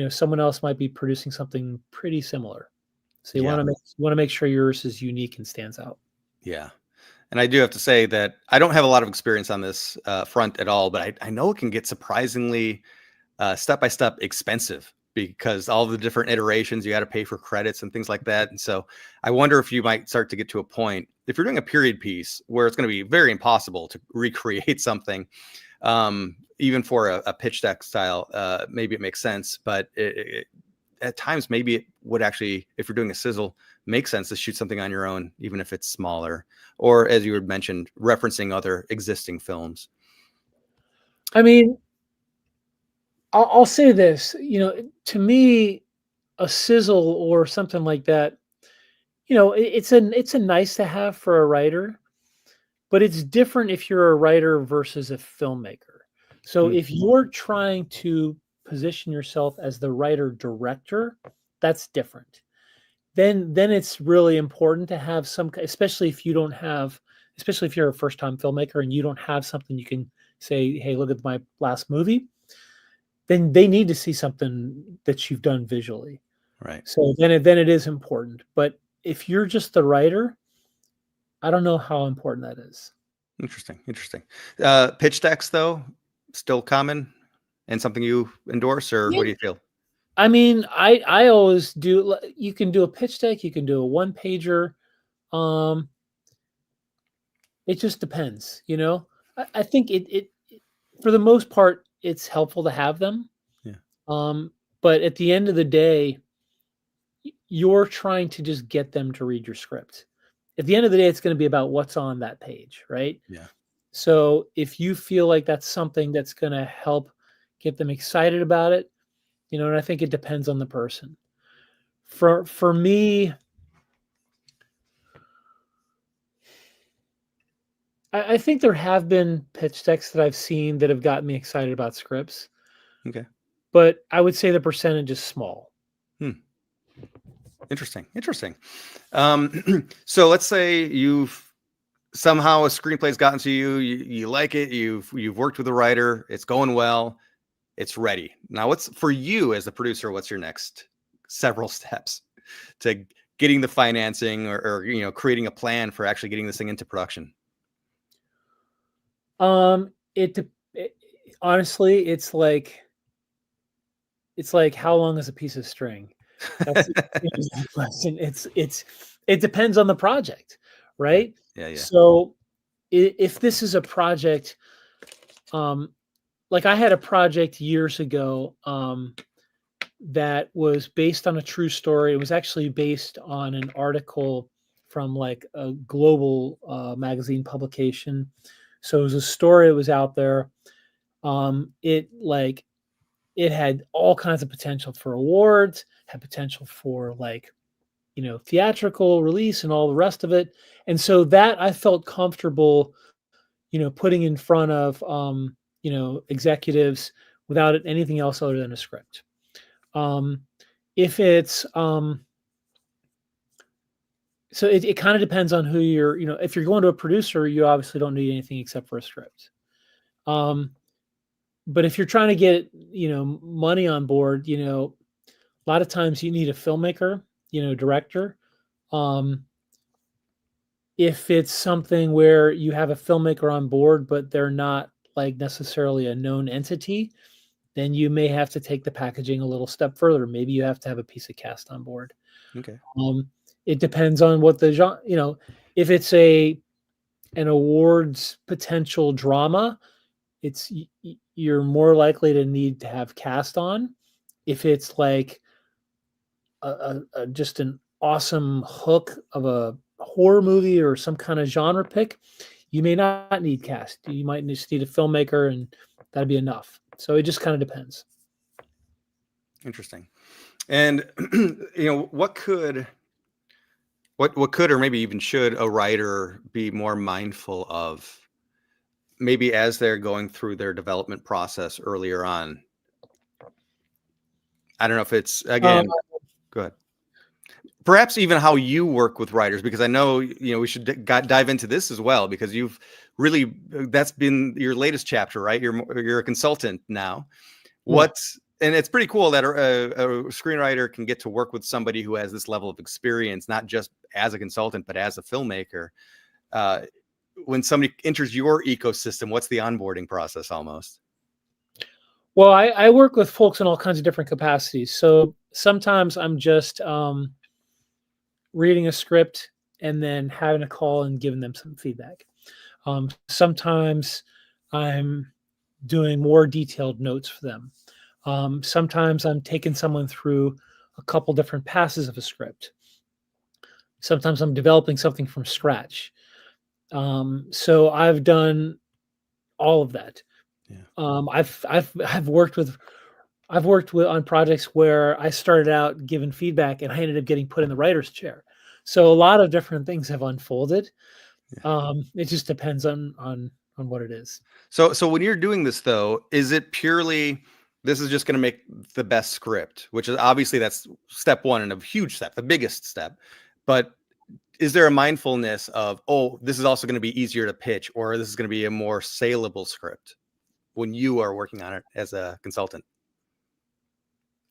someone else might be producing something pretty similar. So you Yeah, want to make sure yours is unique and stands out. yeah. And I do have to say that I don't have a lot of experience on this front at all, but I know it can get surprisingly step by step expensive because all the different iterations you got to pay for credits and things like that. And so I wonder if you might start to get to a point if you're doing a period piece where it's going to be very impossible to recreate something, even for a pitch deck style. Maybe it makes sense, but at times maybe it would actually, if you're doing a sizzle, make sense to shoot something on your own, even if it's smaller, or as you had mentioned, referencing other existing films. I mean, I'll say this, to me, a sizzle or something like that, it's a nice to have for a writer, but it's different if you're a writer versus a filmmaker. So Mm, if you're trying to position yourself as the writer director, that's different. Then it's really important to have especially if you don't have, especially if you're a first time filmmaker and you don't have something you can say, hey, look at my last movie, then they need to see something that you've done visually. right. So then it is important. But if you're just the writer, I don't know how important that is. Interesting. Interesting. Pitch decks, though, still common and something you endorse, or Yeah. what do you feel? I mean, I always do. You can do a pitch deck, you can do a one pager. Um, it just depends, I think for the most part, it's helpful to have them. Yeah. Um, but at the end of the day, you're trying to just get them to read your script. At the end of the day, it's going to be about what's on that page, right? Yeah. So if you feel like that's something that's going to help get them excited about it, and I think it depends on the person. For me, I think there have been pitch decks that I've seen that have gotten me excited about scripts, Okay. but I would say the percentage is small. Hmm. Interesting. Interesting. So let's say you've somehow a screenplay's gotten to you, you like it, you've worked with a writer, it's going well, it's ready. Now, what's for you as the producer, what's your next several steps to getting the financing or creating a plan for actually getting this thing into production? It honestly, it's like how long is a piece of string? That's the exact question. It depends on the project, Yeah. right? Yeah. Yeah. So if this is a project, um, like I had a project years ago, that was based on a true story. It was actually based on an article from like a global magazine publication. So it was a story that was out there. It had all kinds of potential for awards, had potential for like, theatrical release and all the rest of it. And so that I felt comfortable putting in front of, executives without anything else other than a script. If it's, so it kind of depends on who you're, if you're going to a producer, you obviously don't need anything except for a script. But if you're trying to get, money on board, a lot of times you need a filmmaker, director. If it's something where you have a filmmaker on board, but they're not like necessarily a known entity, then you may have to take the packaging a little step further. Maybe you have to have a piece of cast on board. Okay. It depends on what the genre, if it's an awards potential drama, you're more likely to need to have cast on. If it's like just an awesome hook of a horror movie or some kind of genre pick, you may not need cast. You might just need a filmmaker, and that'd be enough. So it just kind of depends. Interesting. And what could or maybe even should a writer be more mindful of, maybe as they're going through their development process earlier on? I don't know if it's, again, go ahead. Perhaps even how you work with writers, because I know, we should dive into this as well, because you've really, that's been your latest chapter, right? You're a consultant now. And it's pretty cool that a screenwriter can get to work with somebody who has this level of experience, not just as a consultant, but as a filmmaker. When somebody enters your ecosystem, what's the onboarding process almost? Well, I work with folks in all kinds of different capacities. So sometimes I'm just reading a script and then having a call and giving them some feedback. Sometimes I'm doing more detailed notes for them. Sometimes I'm taking someone through a couple different passes of a script. Sometimes I'm developing something from scratch. So I've done all of that. Yeah. I've worked with on projects where I started out giving feedback and I ended up getting put in the writer's chair. So a lot of different things have unfolded. Yeah. It just depends on what it is. So when you're doing this though, is it purely, this is just going to make the best script, which is obviously that's step one and a huge step, the biggest step. But is there a mindfulness of, this is also going to be easier to pitch, or this is going to be a more saleable script when you are working on it as a consultant?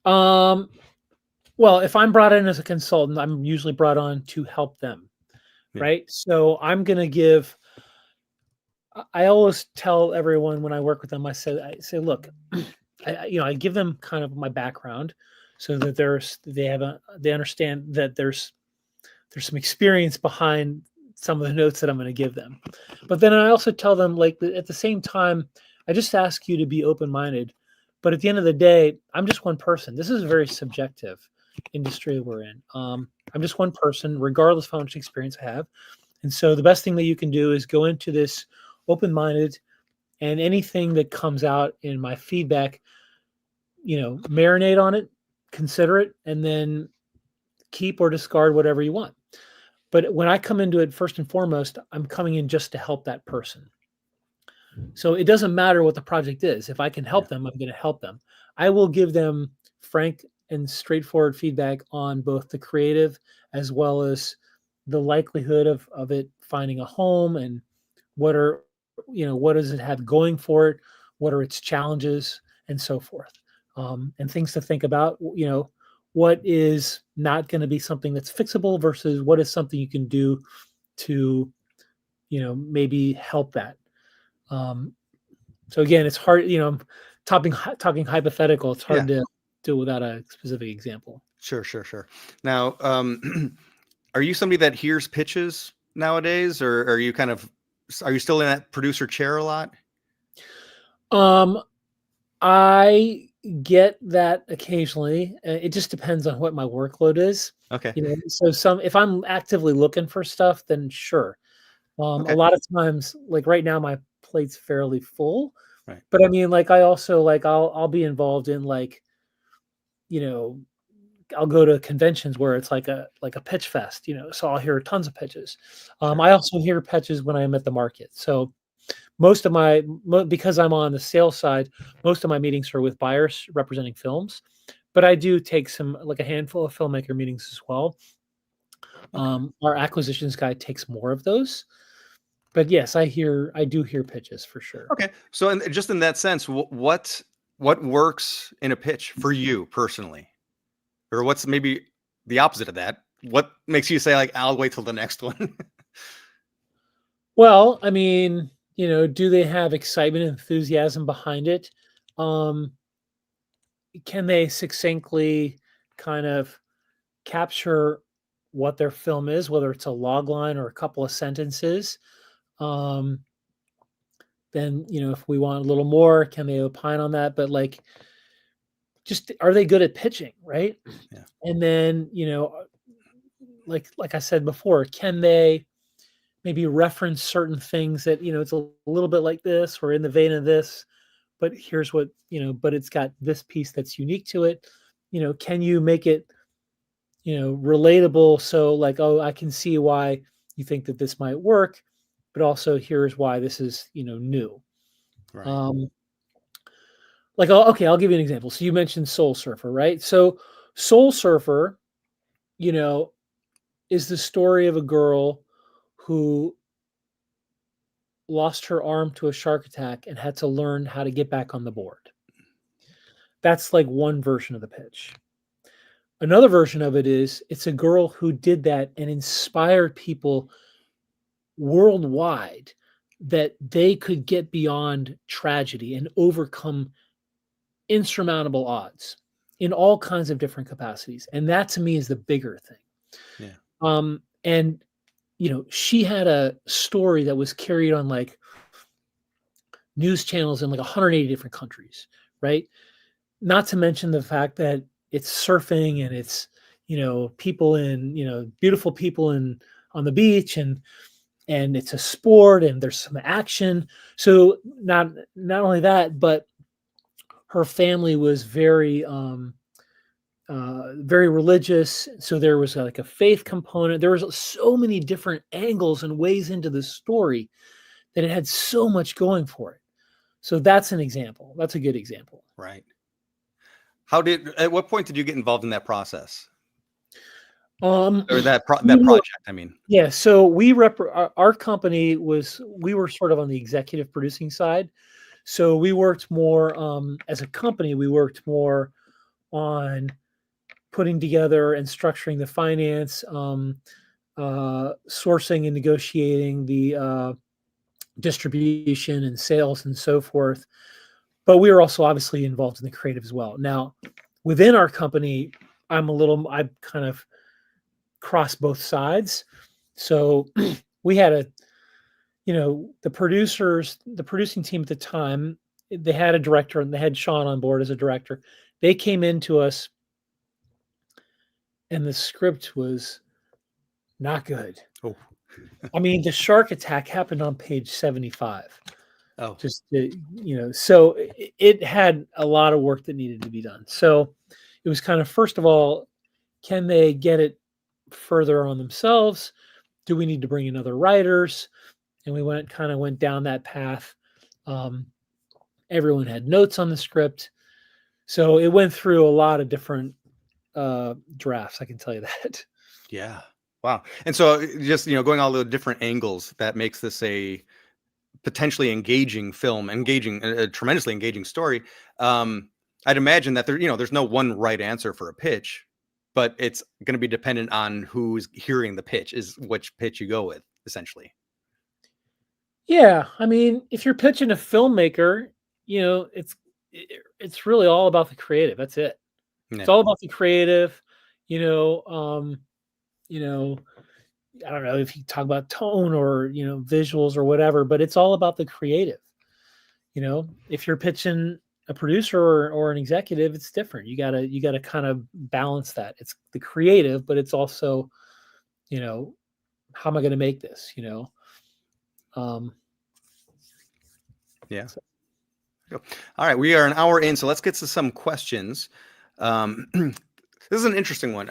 Well, if I'm brought in as a consultant, I'm usually brought on to help them, right? So I'm going to give, I always tell everyone when I work with them, I say, look, I give them kind of my background so that they understand that there's some experience behind some of the notes that I'm going to give them. But then I also tell them, like, at the same time, I just ask you to be open-minded. But at the end of the day, I'm just one person. This is a very subjective industry we're in. I'm just one person, regardless of how much experience I have. And so the best thing that you can do is go into this open-minded, and anything that comes out in my feedback, marinate on it, consider it, and then keep or discard whatever you want. But when I come into it, first and foremost, I'm coming in just to help that person. So it doesn't matter what the project is. If I can help them, I'm going to help them. I will give them frank and straightforward feedback on both the creative as well as the likelihood of it finding a home, and what does it have going for it? What are its challenges, and so forth. And things to think about, what is not going to be something that's fixable versus what is something you can do to, maybe help that. So again, it's hard, talking hypothetical. It's hard to do without a specific example. Sure. Now, are you somebody that hears pitches nowadays, or are you still in that producer chair a lot? I get that occasionally. It just depends on what my workload is. Okay. So if I'm actively looking for stuff, then sure. Okay. A lot of times, like right now, my plate's fairly full. Right. But I mean, like I also I'll be involved in I'll go to conventions where it's like a pitch fest, so I'll hear tons of pitches. I also hear pitches when I'm at the market. So most of because I'm on the sales side, most of my meetings are with buyers representing films, but I do take like a handful of filmmaker meetings as well. Okay. Our acquisitions guy takes more of those, but yes, I do hear pitches for sure. Okay. So, just in that sense, what works in a pitch for you personally, or what's maybe the opposite of that? What makes you say like, I'll wait till the next one? Well, I mean, do they have excitement and enthusiasm behind it? Um, can they succinctly kind of capture what their film is, whether it's a log line or a couple of sentences? Um, then, if we want a little more, can they opine on that? But like, just are they good at pitching, right? Yeah. And then, like I said before, can they maybe reference certain things that, it's a little bit like this or in the vein of this, but here's what, but it's got this piece that's unique to it. Can you make it, relatable? So like, oh, I can see why you think that this might work, but also here's why this is, new. Right. Um, like, okay, I'll give you an example. So you mentioned Soul Surfer, right? So Soul Surfer, you know, is the story of a girl who lost her arm to a shark attack and had to learn how to get back on the board. That's like one version of the pitch. Another version of it is it's a girl who did that and inspired people worldwide that they could get beyond tragedy and overcome insurmountable odds in all kinds of different capacities. And that to me is the bigger thing. Yeah. And she had a story that was carried on like news channels in like 180 different countries, right? Not to mention the fact that it's surfing and it's, people in, beautiful people on the beach and it's a sport and there's some action. So not only that, but her family was very religious. So there was like a faith component. There was so many different angles and ways into the story that it had so much going for it. So that's an example. That's a good example. Right. At what point did you get involved in that process or that project? I mean, Yeah. So our company we were sort of on the executive producing side. So we worked more, as a company, we worked more on putting together and structuring the finance, sourcing and negotiating the distribution and sales and so forth. But we were also obviously involved in the creative as well. Now, within our company, I kind of cross both sides. So we had the producing team at the time, they had a director and they had Sean on board as a director. They came into us and the script was not good. oh, I mean, the shark attack happened on page 75. oh, Just so it had a lot of work that needed to be done. So it was kind of, first of all, can they get it further on themselves? Do we need to bring in other writers? And we went down that path. Everyone had notes on the script, so it went through a lot of different drafts. I can tell you that. yeah. Wow. And so just, going all the different angles, that makes this a potentially engaging film, a tremendously engaging story. I'd imagine that there's no one right answer for a pitch, but it's going to be dependent on who's hearing the pitch, is which pitch you go with, essentially. Yeah, I mean, if you're pitching a filmmaker, it's really all about the creative. That's it. It's Yeah. all about the creative. You know, um, you know, I don't know if you talk about tone or visuals or whatever, but it's all about the creative. If you're pitching a producer or an executive, it's different. You gotta kind of balance that. It's the creative, but it's also, how am I going to make this? Um, Yeah. so- All right. We are an hour in, so let's get to some questions. This is an interesting one.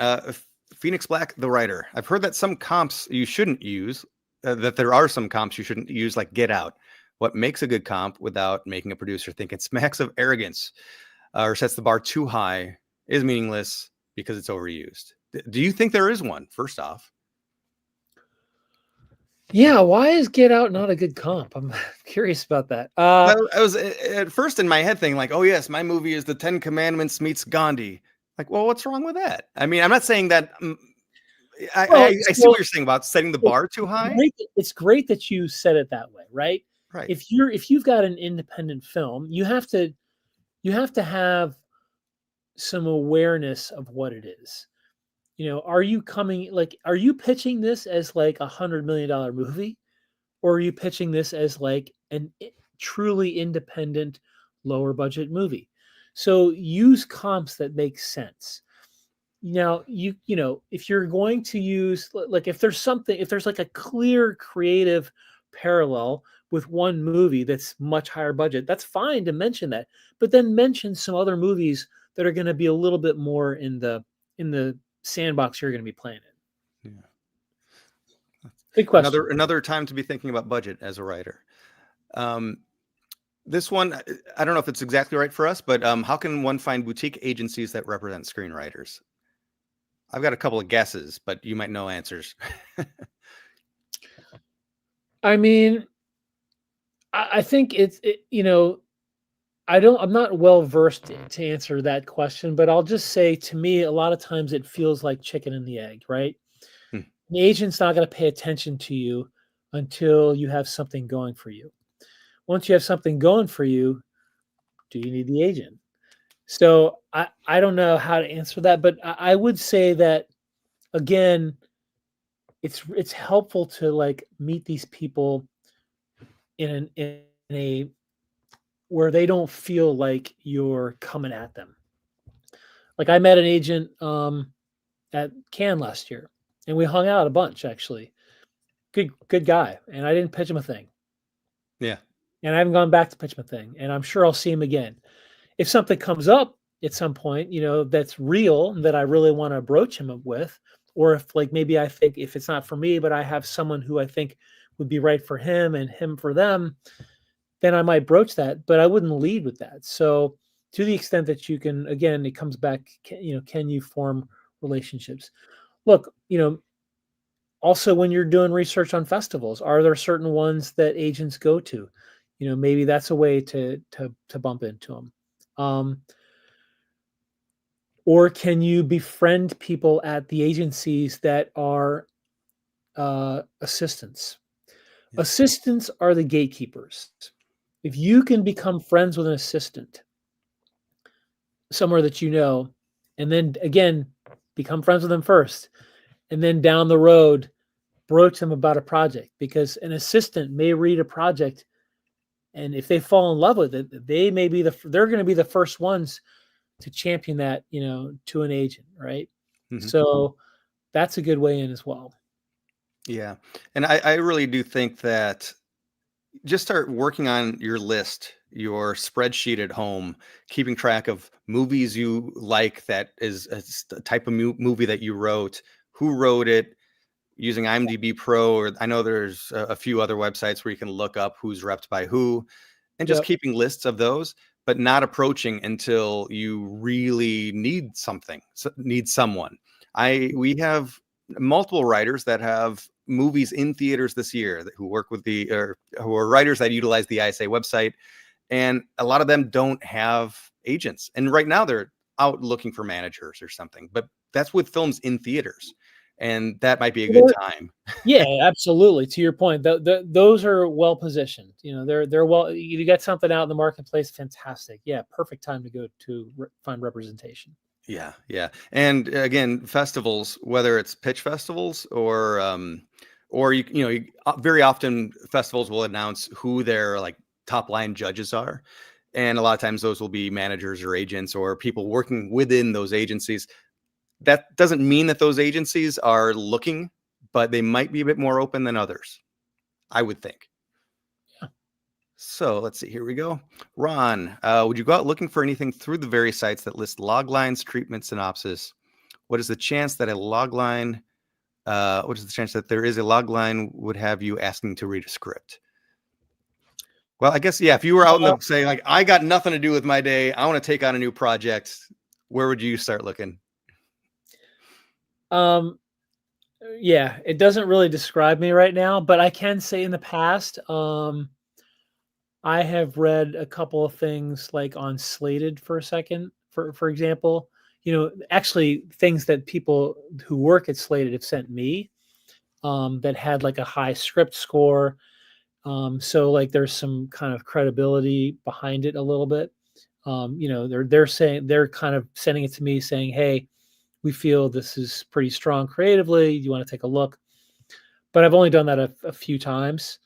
Phoenix Black, the writer. I've heard that some comps you shouldn't use, that there are some comps you shouldn't use, like Get Out. what makes a good comp without making a producer think it smacks of arrogance or sets the bar too high is meaningless because it's overused. Do you think there is one, first off? Yeah, why is Get Out not a good comp? I'm curious about that. Well, I was at first in my head thinking like, oh yes, my movie is the 10 Commandments meets Gandhi. Like, well, what's wrong with that? I mean, I'm not saying that. Well, I see what you're saying about setting the bar too high. it's great that you said it that way, right? Right. If you've got an independent film, you have to have some awareness of what it is. Are you pitching this as like $100 million movie, or are you pitching this as like an truly independent, lower budget movie? So use comps that make sense. Now, if you're going to use, like, if there's like a clear creative parallel with one movie that's much higher budget, that's fine to mention that, but then mention some other movies that are going to be a little bit more in the sandbox you're going to be playing in. Yeah. Good question. Another time to be thinking about budget as a writer. This one, I don't know if it's exactly right for us, but how can one find boutique agencies that represent screenwriters? I've got a couple of guesses, but you might know answers. I mean, I think I'm not well versed to answer that question, but I'll just say, to me, a lot of times it feels like chicken and the egg, right? The agent's not going to pay attention to you until you have something going for you. Once you have something going for you, do you need the agent? So I don't know how to answer that, but I would say that, again, it's helpful to like meet these people in a where they don't feel like you're coming at them. Like, I met an agent at Cannes last year, and we hung out a bunch, actually. Good guy, and I didn't pitch him a thing. Yeah. And I haven't gone back to pitch him a thing, and I'm sure I'll see him again. If something comes up at some point, that's real, that I really want to broach him with, or if, like, maybe I think if it's not for me, but I have someone who I think would be right for him and him for them, then I might broach that, but I wouldn't lead with that. So, to the extent that you can, again, it comes back, can you form relationships? Look, also, when you're doing research on festivals, are there certain ones that agents go to? Maybe that's a way to bump into them. Or can you befriend people at the agencies that are assistants? Yeah. Assistants are the gatekeepers. If you can become friends with an assistant somewhere that and then again, become friends with them first, and then down the road, broach them about a project, because an assistant may read a project, and if they fall in love with it, they're going to be the first ones to champion that, to an agent, right? Mm-hmm. So that's a good way in as well. Yeah. And I really do think that just start working on your list, your spreadsheet at home, keeping track of movies you like, that is a type of movie that you wrote, who wrote it, using IMDb Pro, or I know there's a few other websites where you can look up who's repped by who, and just keeping lists of those, but not approaching until you really need someone. We have multiple writers that have movies in theaters this year who work with who are writers that utilize the ISA website, and a lot of them don't have agents, and right now they're out looking for managers or something, but that's with films in theaters, and that might be a good time. Yeah, absolutely. To your point, those are well positioned. They're well. You got something out in the marketplace, fantastic. Yeah, perfect time to go to find representation. Yeah, yeah. And again, festivals, whether it's pitch festivals or very often festivals will announce who their like top line judges are, and a lot of times those will be managers or agents or people working within those agencies. That doesn't mean that those agencies are looking, but they might be a bit more open than others, I would think. Yeah. So let's see, here we go. Ron, would you go out looking for anything through the various sites that list log lines, treatment, synopsis? What is the chance that what is the chance that there is a log line would have you asking to read a script? Well, I guess, yeah, if you were out in the say, like, I got nothing to do with my day, I want to take on a new project, where would you start looking? Um, yeah, it doesn't really describe me right now, but I can say in the past, I have read a couple of things like on Slated for a second, for example, actually things that people who work at Slated have sent me, that had like a high script score. So like there's some kind of credibility behind it a little bit. They're kind of sending it to me saying, "Hey, we feel this is pretty strong creatively. Do you want to take a look?" But I've only done that a few times.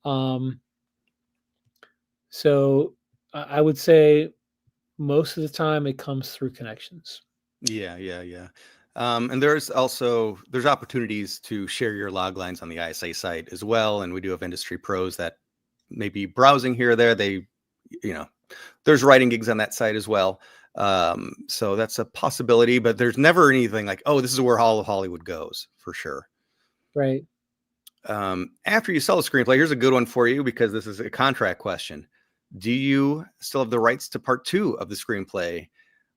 Um, so I would say most of the time it comes through connections. Yeah, yeah, yeah. And there's opportunities to share your log lines on the ISA site as well. And we do have industry pros that may be browsing here or there. You know, there's writing gigs on that site as well. So that's a possibility, but there's never anything like, oh, this is where all of Hollywood goes for sure. Right. After you sell a screenplay, here's a good one for you because this is a contract question. Do you still have the rights to part 2 of the screenplay,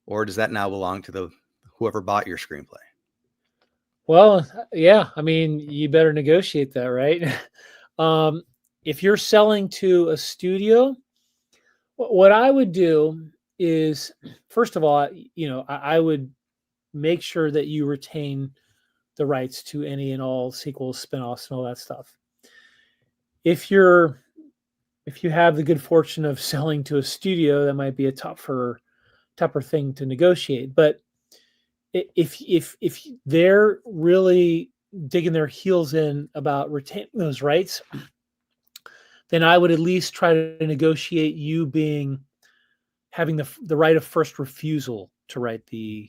or does that now belong to whoever bought your screenplay? Well, yeah, I mean, you better negotiate that, right? um, if you're selling to a studio, what I would do is, first of all, I would make sure that you retain the rights to any and all sequels, spinoffs, and all that stuff. If you're if you have the good fortune of selling to a studio, that might be a tougher thing to negotiate. But if they're really digging their heels in about retaining those rights, then I would at least try to negotiate you having the right of first refusal to write the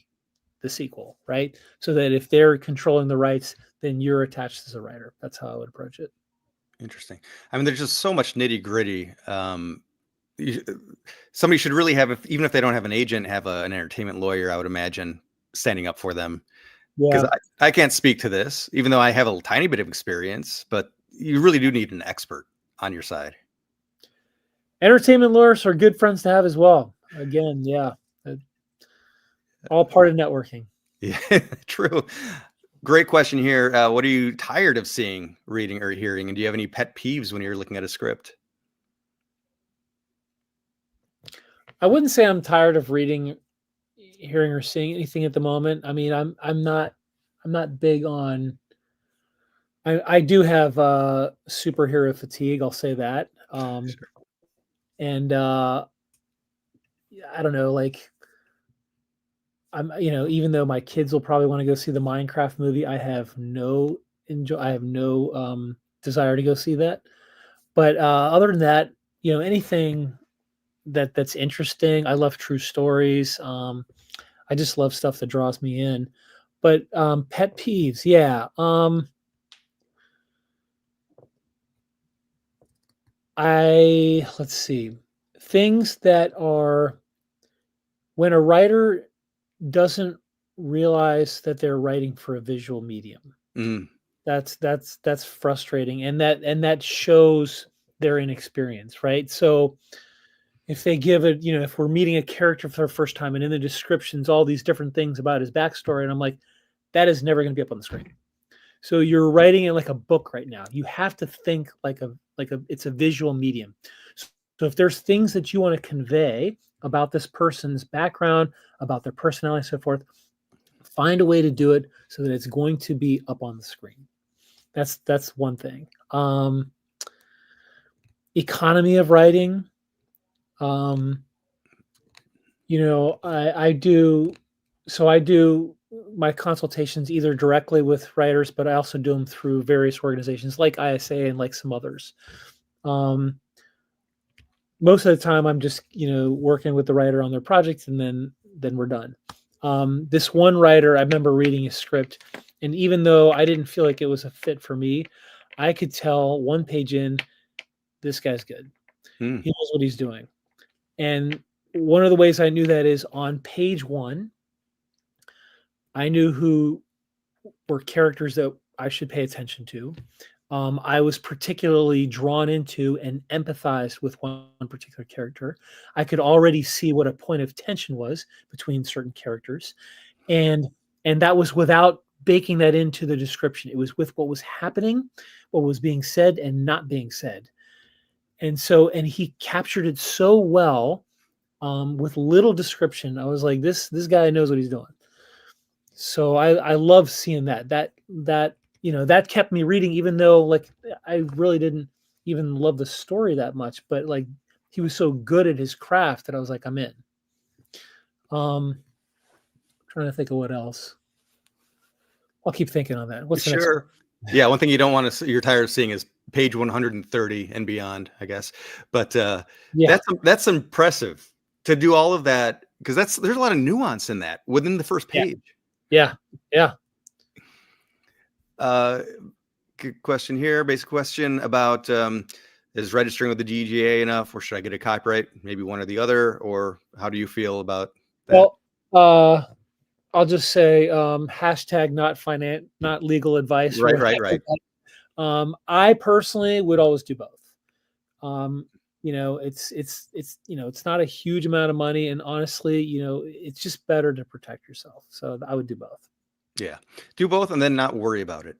sequel, right? So that if they're controlling the rights, then you're attached as a writer. That's how I would approach it. Interesting. I mean, there's just so much nitty gritty. Somebody should really have, even if they don't have an agent, have an entertainment lawyer, I would imagine, standing up for them. Because Yeah. I can't speak to this, even though I have a tiny bit of experience, but you really do need an expert on your side. Entertainment lawyers are good friends to have as well. Again, yeah. All part of networking. Yeah, true. Great question here. What are you tired of seeing, reading, or hearing? And do you have any pet peeves when you're looking at a script? I wouldn't say I'm tired of reading, hearing, or seeing anything at the moment. I mean, I'm not big on. I do have superhero fatigue. I'll say that. Sure. And I don't know, like even though my kids will probably want to go see the Minecraft movie, I have no desire to go see that. But other than that, anything that's interesting. I love true stories. I just love stuff that draws me in. But pet peeves, yeah. Let's see. Things that are when a writer doesn't realize that they're writing for a visual medium. Mm, That's frustrating, and that shows their inexperience, right? So if they give it, if we're meeting a character for the first time and in the descriptions, all these different things about his backstory, and I'm like, that is never going to be up on the screen. So you're writing it like a book right now. You have to think it's a visual medium. So if there's things that you want to convey about this person's background, about their personality, so forth, find a way to do it so that it's going to be up on the screen. That's one thing. Economy of writing. I do my consultations either directly with writers, but I also do them through various organizations like ISA and like some others. Most of the time I'm just, working with the writer on their project, and then we're done. This one writer, I remember reading his script, and even though I didn't feel like it was a fit for me, I could tell one page in, this guy's good. mm. He knows what he's doing. And one of the ways I knew that is on page 1, I knew who were characters that I should pay attention to. I was particularly drawn into and empathized with one particular character. I could already see what a point of tension was between certain characters, and that was without baking that into the description. It was with what was happening, what was being said and not being said. And he captured it so well, with little description. I was like, this guy knows what he's doing. So I love seeing that that kept me reading, even though like I really didn't even love the story that much, but like he was so good at his craft that I was like, I'm in. Trying to think of what else. I'll keep thinking on that. What's the next one? Sure. Yeah, one thing you don't want to you're tired of seeing is page 130 and beyond, I guess. But Yeah, that's impressive to do all of that, because there's a lot of nuance in that within the first yeah, page. yeah, yeah. Good question here. Basic question about is registering with the DGA enough, or should I get a copyright? Maybe one or the other, or how do you feel about that? Well, I'll just say hashtag not legal advice or Right, whatever. right. I personally would always do both. It's not a huge amount of money, and honestly, it's just better to protect yourself. So I would do both. Yeah, do both and then not worry about it.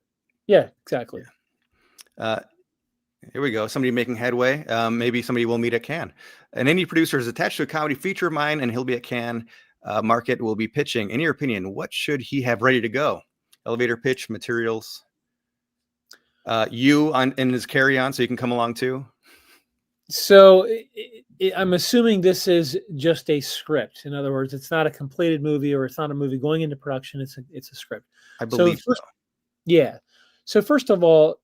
Yeah, exactly. Here we go. Somebody making headway. Maybe somebody we'll meet at Cannes. An indie producer is attached to a comedy feature of mine, and he'll be at Cannes market. Will be pitching. In your opinion, what should he have ready to go? Elevator pitch, materials. You in his carry-on, so you can come along too. So I'm assuming this is just a script. In other words, it's not a completed movie, or it's not a movie going into production. It's a script. I believe so. Yeah. So first of all,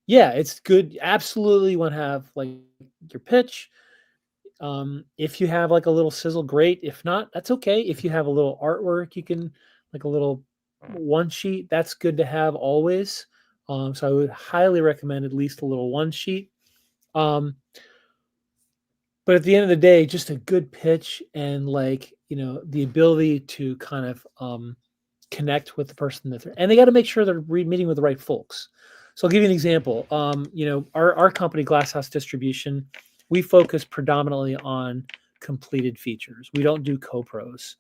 yeah, it's good. Absolutely want to have like your pitch. If you have like a little sizzle, great. If not, that's okay. If you have a little artwork, you can like a little one sheet. That's good to have always. So I would highly recommend at least a little one sheet. But at the end of the day, just a good pitch and like, the ability to kind of connect with the person and they got to make sure they're meeting with the right folks. So I'll give you an example. Our company, Glasshouse Distribution, we focus predominantly on completed features. We don't do co-pros.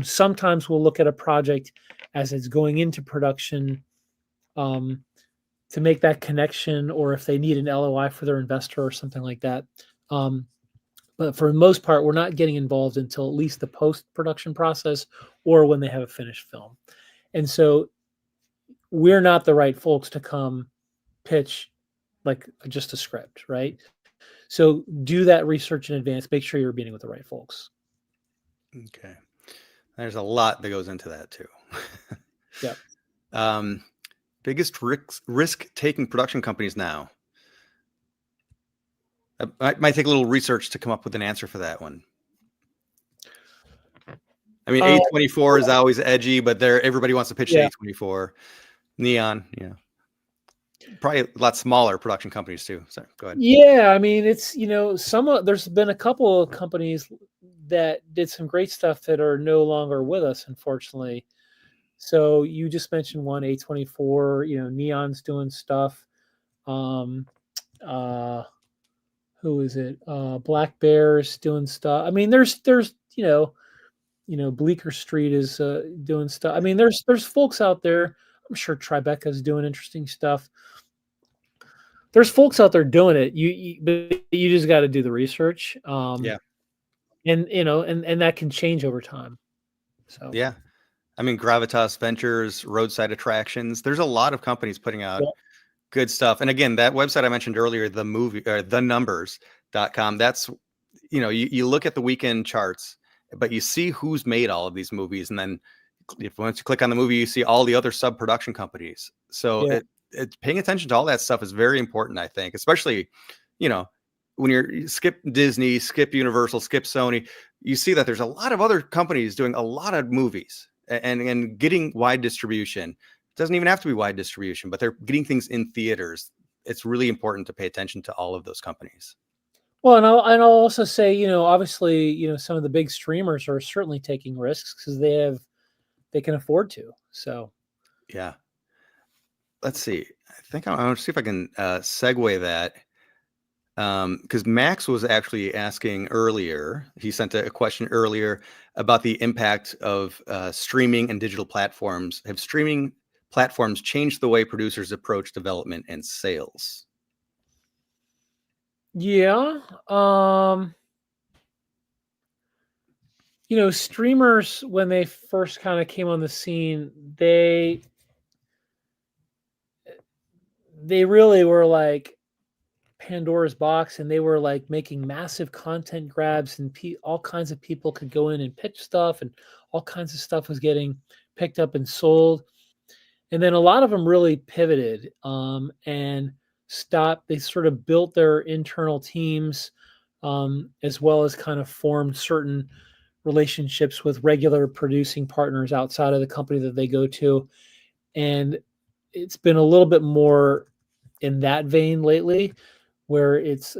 Sometimes we'll look at a project as it's going into production to make that connection, or if they need an LOI for their investor or something like that. But for the most part, we're not getting involved until at least the post-production process or when they have a finished film. And so we're not the right folks to come pitch like just a script, right? So do that research in advance. Make sure you're meeting with the right folks. Okay. There's a lot that goes into that too. Yeah. Biggest risk-taking production companies now. I might take a little research to come up with an answer for that one. I mean, A24 is always edgy, but everybody wants to pitch to A24. Neon, probably a lot smaller production companies too. Sorry, go ahead. Yeah, I mean, it's there's been a couple of companies that did some great stuff that are no longer with us, unfortunately. So you just mentioned one, A24. Neon's doing stuff. Who is it? Black Bear's doing stuff. I mean, there's Bleecker Street is doing stuff. I mean, there's folks out there. I'm sure Tribeca's doing interesting stuff. There's folks out there doing it. But you just got to do the research. Yeah. And and that can change over time. So yeah, I mean, Gravitas Ventures, Roadside Attractions. There's a lot of companies putting out good stuff. And again, that website I mentioned earlier, the movie or thenumbers.com. That's you look at the weekend charts, but you see who's made all of these movies, and then once you click on the movie, you see all the other sub production companies. So paying attention to all that stuff is very important, I think, especially when you skip Disney, skip Universal, skip Sony, you see that there's a lot of other companies doing a lot of movies and getting wide distribution. It doesn't even have to be wide distribution, but they're getting things in theaters. It's really important to pay attention to all of those companies. Well, and I'll also say, obviously, some of the big streamers are certainly taking risks because they can afford to. So, yeah. let's see. I think I want to see if I can segue that. Because Max was actually asking earlier, he sent a question earlier about the impact of streaming and digital platforms. Have streaming platforms changed the way producers approach development and sales? Yeah. Streamers, when they first kind of came on the scene, they really were like Pandora's box, and they were like making massive content grabs, and all kinds of people could go in and pitch stuff, and all kinds of stuff was getting picked up and sold. And then a lot of them really pivoted and stopped. They sort of built their internal teams, as well as kind of formed certain relationships with regular producing partners outside of the company that they go to. And it's been a little bit more in that vein lately, where it's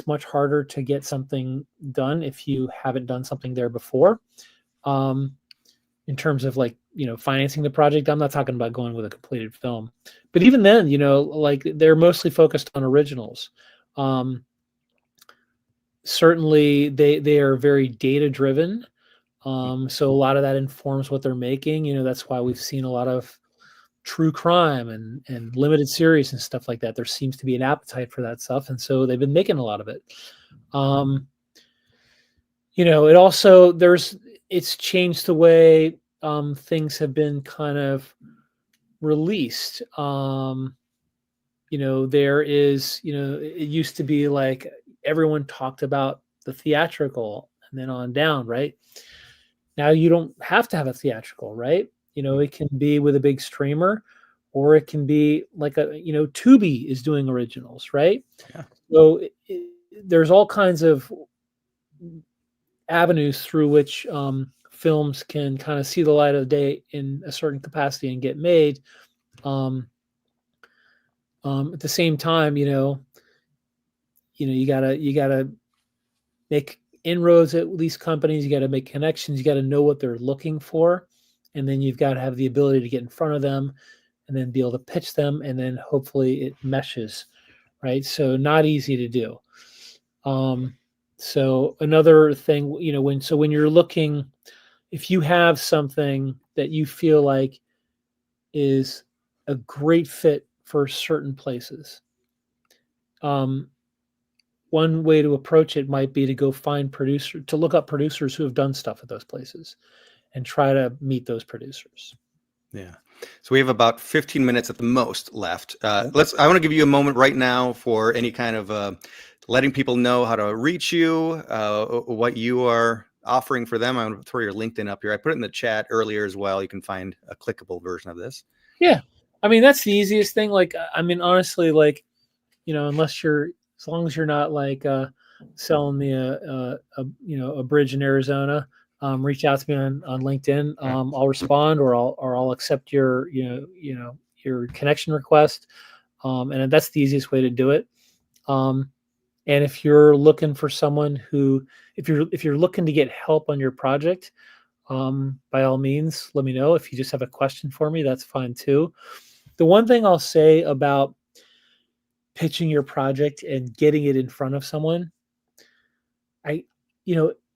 much harder to get something done if you haven't done something there before. In terms of like, financing the project, I'm not talking about going with a completed film, but even then, like they're mostly focused on originals. Certainly they are very data driven. So a lot of that informs what they're making. That's why we've seen a lot of true crime and limited series and stuff like that. There seems to be an appetite for that stuff, and so they've been making a lot of it. It also it's changed the way things have been kind of released. There is, it used to be like everyone talked about the theatrical and then on down, right? Now you don't have to have a theatrical, right? It can be with a big streamer, or it can be like Tubi is doing originals, right? Yeah. So there's all kinds of avenues through which films can kind of see the light of day in a certain capacity and get made. At the same time, you gotta make inroads at these companies. You got to make connections. You got to know what they're looking for, and then you've got to have the ability to get in front of them, and then be able to pitch them, and then hopefully it meshes, right? So not easy to do. So another thing, when you're looking, if you have something that you feel like is a great fit for certain places, one way to approach it might be to go to look up producers who have done stuff at those places and try to meet those producers. Yeah. So we have about 15 minutes at the most left. I want to give you a moment right now for any kind of letting people know how to reach you, what you are offering for them. I'm going to throw your LinkedIn up here. I put it in the chat earlier as well. You can find a clickable version of this. Yeah. I mean, that's the easiest thing. Like, I mean, honestly, like, as long as you're not like selling me a bridge in Arizona, reach out to me on LinkedIn. I'll respond, or I'll accept your your connection request, and that's the easiest way to do it. And if you're looking for someone if you're looking to get help on your project, by all means, let me know. If you just have a question for me, that's fine too. The one thing I'll say about pitching your project and getting it in front of someone,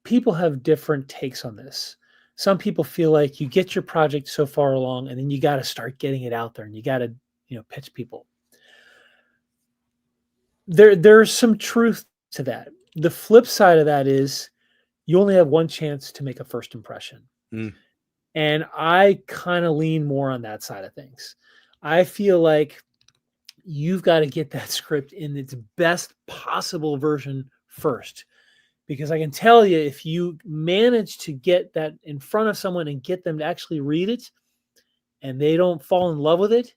people have different takes on this. Some people feel like you get your project so far along and then you got to start getting it out there and you got to, pitch people. There's some truth to that. The flip side of that is you only have one chance to make a first impression. And I kind of lean more on that side of things. I feel like you've got to get that script in its best possible version first. Because I can tell you, if you manage to get that in front of someone and get them to actually read it and they don't fall in love with it,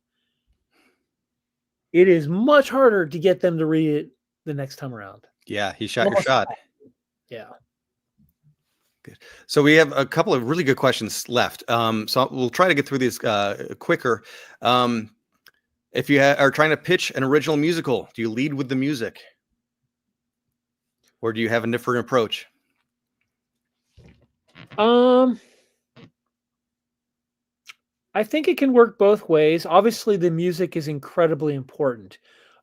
it is much harder to get them to read it the next time around. Yeah, he shot your shot. Yeah. Good. So we have a couple of really good questions left. So we'll try to get through these quicker. If you are trying to pitch an original musical, do you lead with the music? Or do you have a different approach? I think it can work both ways. Obviously, the music is incredibly important.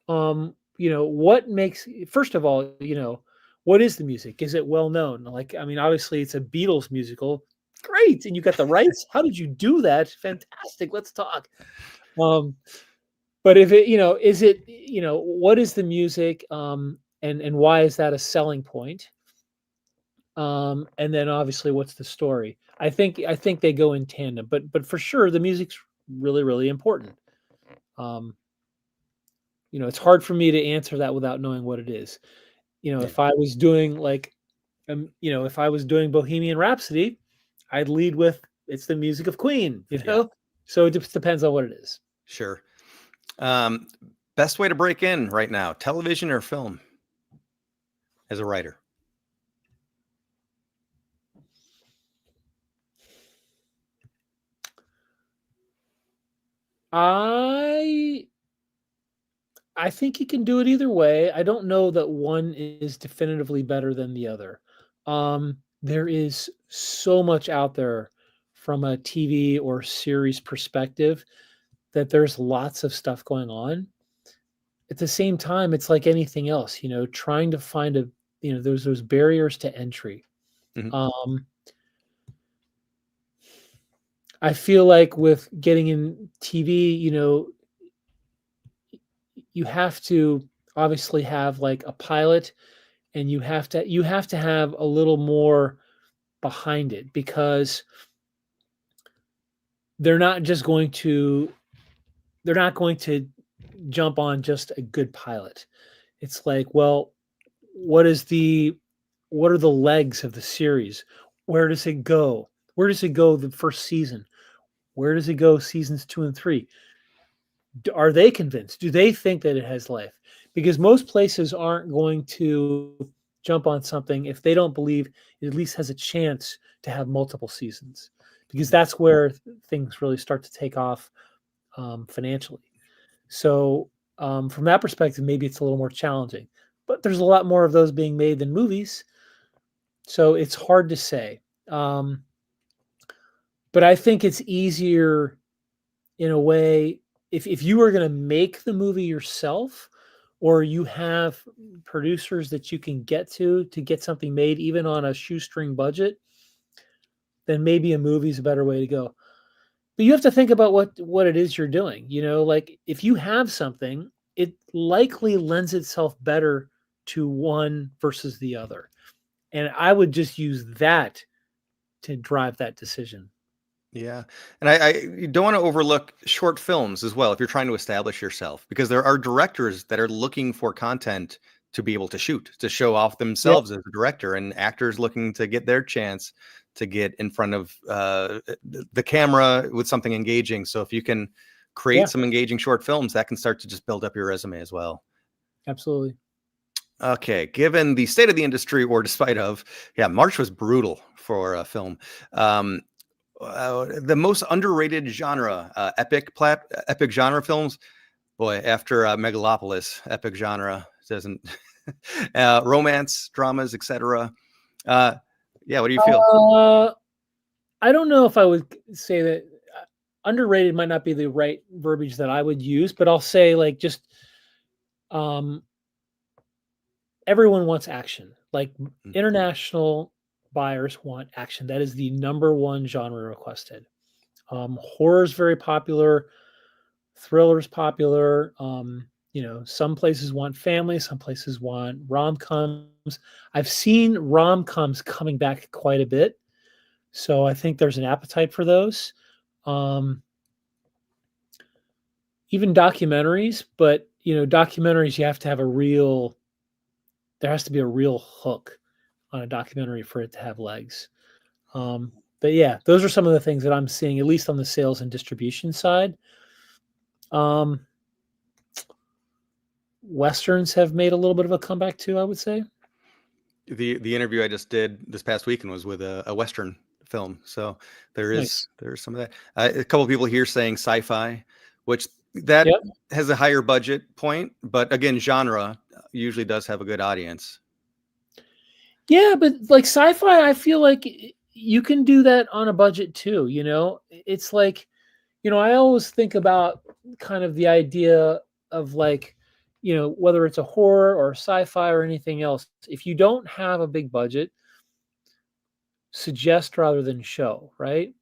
What makes first of all, what is the music? Is it well known? Like, I mean, obviously it's a Beatles musical. Great. And you got the rights. How did you do that? Fantastic. Let's talk. Um, but if it, is it, what is the music? And why is that a selling point? And then obviously what's the story? I think they go in tandem, but for sure the music's really, really important. Um, it's hard for me to answer that without knowing what it is. Yeah. If I was doing like, if I was doing Bohemian Rhapsody, I'd lead with it's the music of Queen, Yeah. So it just depends on what it is. Sure. Um, Best way to break in right now, television or film as a writer? I I think you can do it either way. I don't know that one is definitively better than the other. There is so much out there from a TV or series perspective that there's lots of stuff going on. At the same time, it's like anything else, trying to find there's those barriers to entry. Mhm. Um, I feel like with getting in TV, you have to obviously have like a pilot, and you have to have a little more behind it, because they're not just going to they're not going to jump on just a good pilot. It's like, well, what are the legs of the series? Where does it go? Where does it go the first season? Where does it go seasons 2 and 3? Are they convinced? Do they think that it has life? Because most places aren't going to jump on something if they don't believe it at least has a chance to have multiple seasons, because that's where things really start to take off financially. So, from that perspective, maybe it's a little more challenging, but there's a lot more of those being made than movies. So it's hard to say. But I think it's easier in a way if you were going to make the movie yourself, or you have producers that you can get to get something made even on a shoestring budget, then maybe a movie's a better way to go. But you have to think about what it is you're doing. Like if you have something, it likely lends itself better to one versus the other. And I would just use that to drive that decision. Yeah. And you don't want to overlook short films as well if you're trying to establish yourself, because there are directors that are looking for content to be able to shoot, to show off Yeah, themselves as a director, and actors looking to get their chance to get in front of the camera with something engaging. So if you can create yeah, some engaging short films, that can start to just build up your resume as well. absolutely. Okay, given the state of the industry, or despite of, yeah, March was brutal for film. Um, the most underrated genre, epic genre films. Boy, after Megalopolis, epic genre doesn't romance, dramas, etc. Uh, yeah, what do you feel? Uh, I don't know if I would say that underrated might not be the right verbiage that I would use, but I'll say like just um, everyone wants action. Like Mm. international buyers want action. That is the number one genre requested. Horror is very popular. Thriller is popular. Some places want family, some places want rom coms. I've seen rom coms coming back quite a bit, so I think there's an appetite for those. Um, Even documentaries, but documentaries, you have to have there has to be a real hook on a documentary for it to have legs. But yeah, those are some of the things that I'm seeing, at least on the sales and distribution side. Um, Westerns have made a little bit of a comeback too, I would say. The interview I just did this past weekend was with a Western film, so Nice. there's some of that. A couple of people here saying sci-fi, which that Yep. has a higher budget point, but again, genre usually does have a good audience. Yeah, but like sci-fi, I feel like you can do that on a budget too. It's like I always think about kind of the idea of like, whether it's a horror or sci-fi or anything else, if you don't have a big budget, suggest rather than show, right?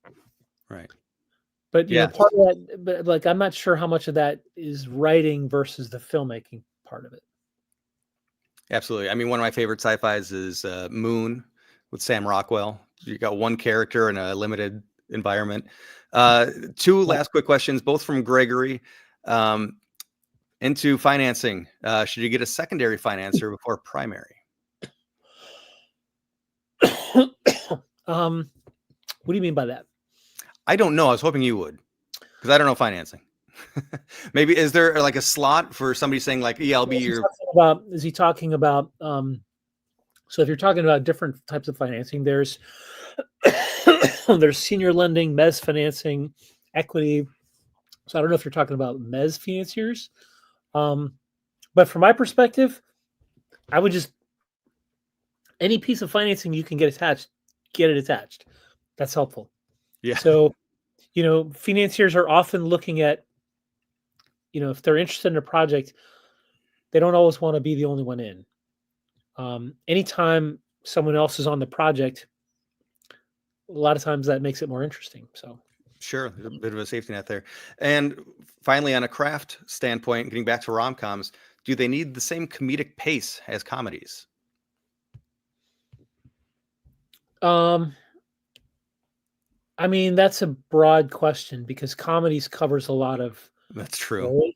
Right. But Yes. part of that, but like I'm not sure how much of that is writing versus the filmmaking part of it. Absolutely. I mean, one of my favorite sci-fis is Moon with Sam Rockwell. You got one character in a limited environment. Two Right. last quick questions, both from Gregory. Into financing, should you get a secondary financer before primary? What do you mean by that? I don't know. I was hoping you would, because I don't know financing. Maybe is there like a slot for somebody saying like, yeah, I'll be your. Is he talking about so if you're talking about different types of financing, there's there's senior lending, mezz financing, equity. So I don't know if you're talking about mezz financiers. But from my perspective, I would just any piece of financing you can get attached, get it attached. That's helpful. Yeah. So, financiers are often looking at, if they're interested in a project, they don't always want to be the only one in. Anytime someone else is on the project, a lot of times that makes it more interesting. So, Sure, there's a bit of a safety net there. And finally, on a craft standpoint, getting back to rom-coms, do they need the same comedic pace as comedies? I mean, that's a broad question because comedies covers a lot of, That's true.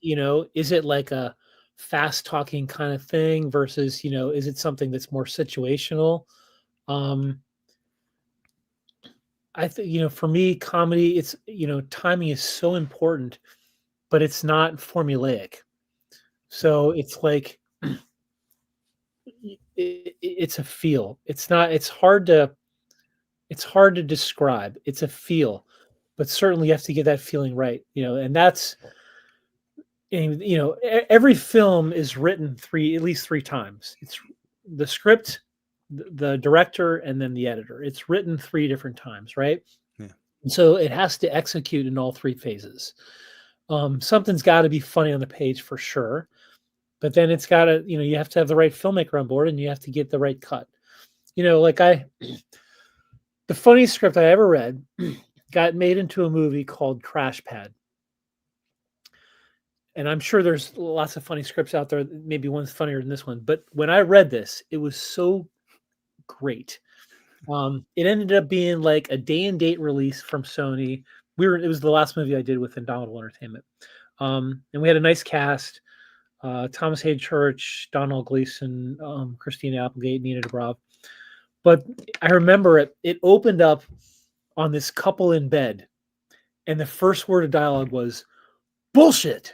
is it like a fast talking kind of thing versus, is it something that's more situational? Um, I think, for me, comedy, it's, timing is so important, but it's not formulaic. So it's like, it's a feel. It's hard to describe. It's a feel, but certainly you have to get that feeling right, and that's, and, every film is written at least three times. It's the script, the director, and then the editor. It's written three different times, right? Yeah. So it has to execute in all three phases. Something's got to be funny on the page for sure, but then it's got to, you have to have the right filmmaker on board and you have to get the right cut. Like the funniest script I ever read got made into a movie called Crash Pad. And I'm sure there's lots of funny scripts out there. Maybe one's funnier than this one. But when I read this, it was so great. It ended up being like a day and date release from Sony. It was the last movie I did with Indomitable Entertainment. And we had a nice cast. Thomas Hayden Church, Donald Gleason, Christina Applegate, Nina Dobrev. But I remember it opened up on this couple in bed. And the first word of dialogue was bullshit.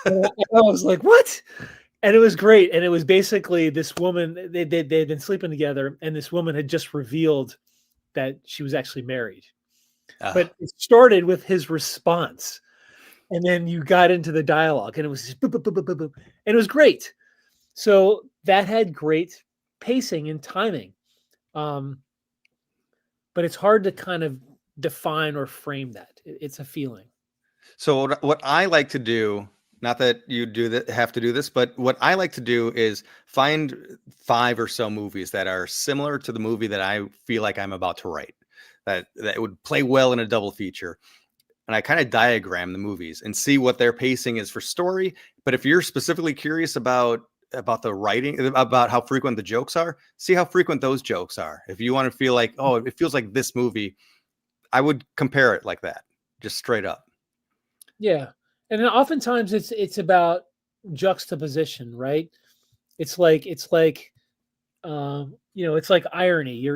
And I was like, what? And it was great. And it was basically this woman, they'd been sleeping together, and this woman had just revealed that she was actually married. But it started with his response. And then you got into the dialogue, and it was just boop, boop, boop, boop, boop, boop. And it was great. So that had great pacing and timing. But it's hard to kind of define or frame that. It's a feeling. So what I like to do, not that you have to do this, but what I like to do is find 5 or so movies that are similar to the movie that I feel like I'm about to write, that would play well in a double feature. And I kind of diagram the movies and see what their pacing is for story. But if you're specifically curious about the writing, about how frequent the jokes are, see how frequent those jokes are. If you want to feel like, oh, it feels like this movie, I would compare it like that, just straight up. Yeah. And then oftentimes it's about juxtaposition, right? It's like it's like irony.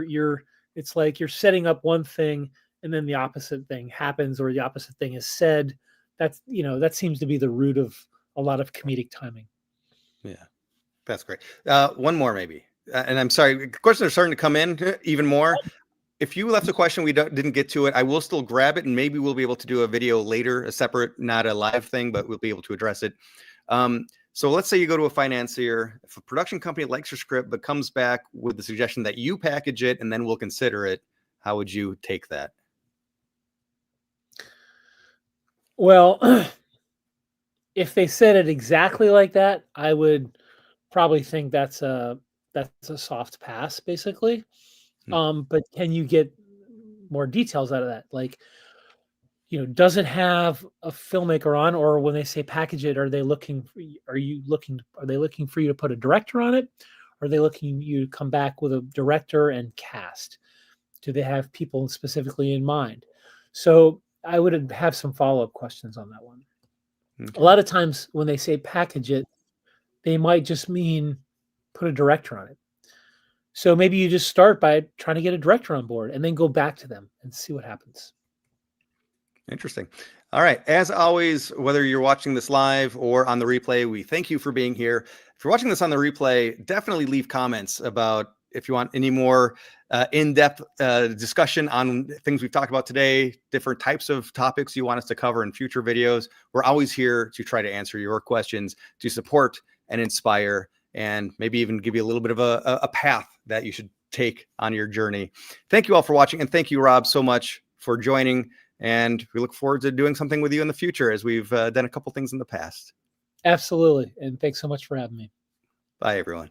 It's like you're setting up one thing and then the opposite thing happens or the opposite thing is said. That seems to be the root of a lot of comedic timing. Yeah, that's great. One more maybe. And I'm sorry, questions are starting to come in even more. If you left a question we didn't get to it, I will still grab it, and maybe we'll be able to do a video later, a separate, not a live thing, but we'll be able to address it. So let's say you go to a financier. If a production company likes your script but comes back with the suggestion that you package it and then we'll consider it, how would you take that? Well, if they said it exactly like that, I would probably think that's a soft pass, basically. Hmm. But can you get more details out of that? Like, does it have a filmmaker on, or when they say package it, are they looking for, are they looking for you to put a director on it? Are they looking you to come back with a director and cast? Do they have people specifically in mind? So I would have some follow-up questions on that one. A Okay. lot of times when they say package it, they might just mean put a director on it. So maybe you just start by trying to get a director on board and then go back to them and see what happens. Interesting. All right. As always, whether you're watching this live or on the replay, we thank you for being here. If you're watching this on the replay, definitely leave comments about if you want any more in-depth discussion on things we've talked about today, different types of topics you want us to cover in future videos. We're always here to try to answer your questions, to support and inspire, and maybe even give you a little bit of a path that you should take on your journey. Thank you all for watching. And thank you, Rob, so much for joining. And we look forward to doing something with you in the future, as we've done a couple things in the past. Absolutely. And thanks so much for having me. Bye, everyone.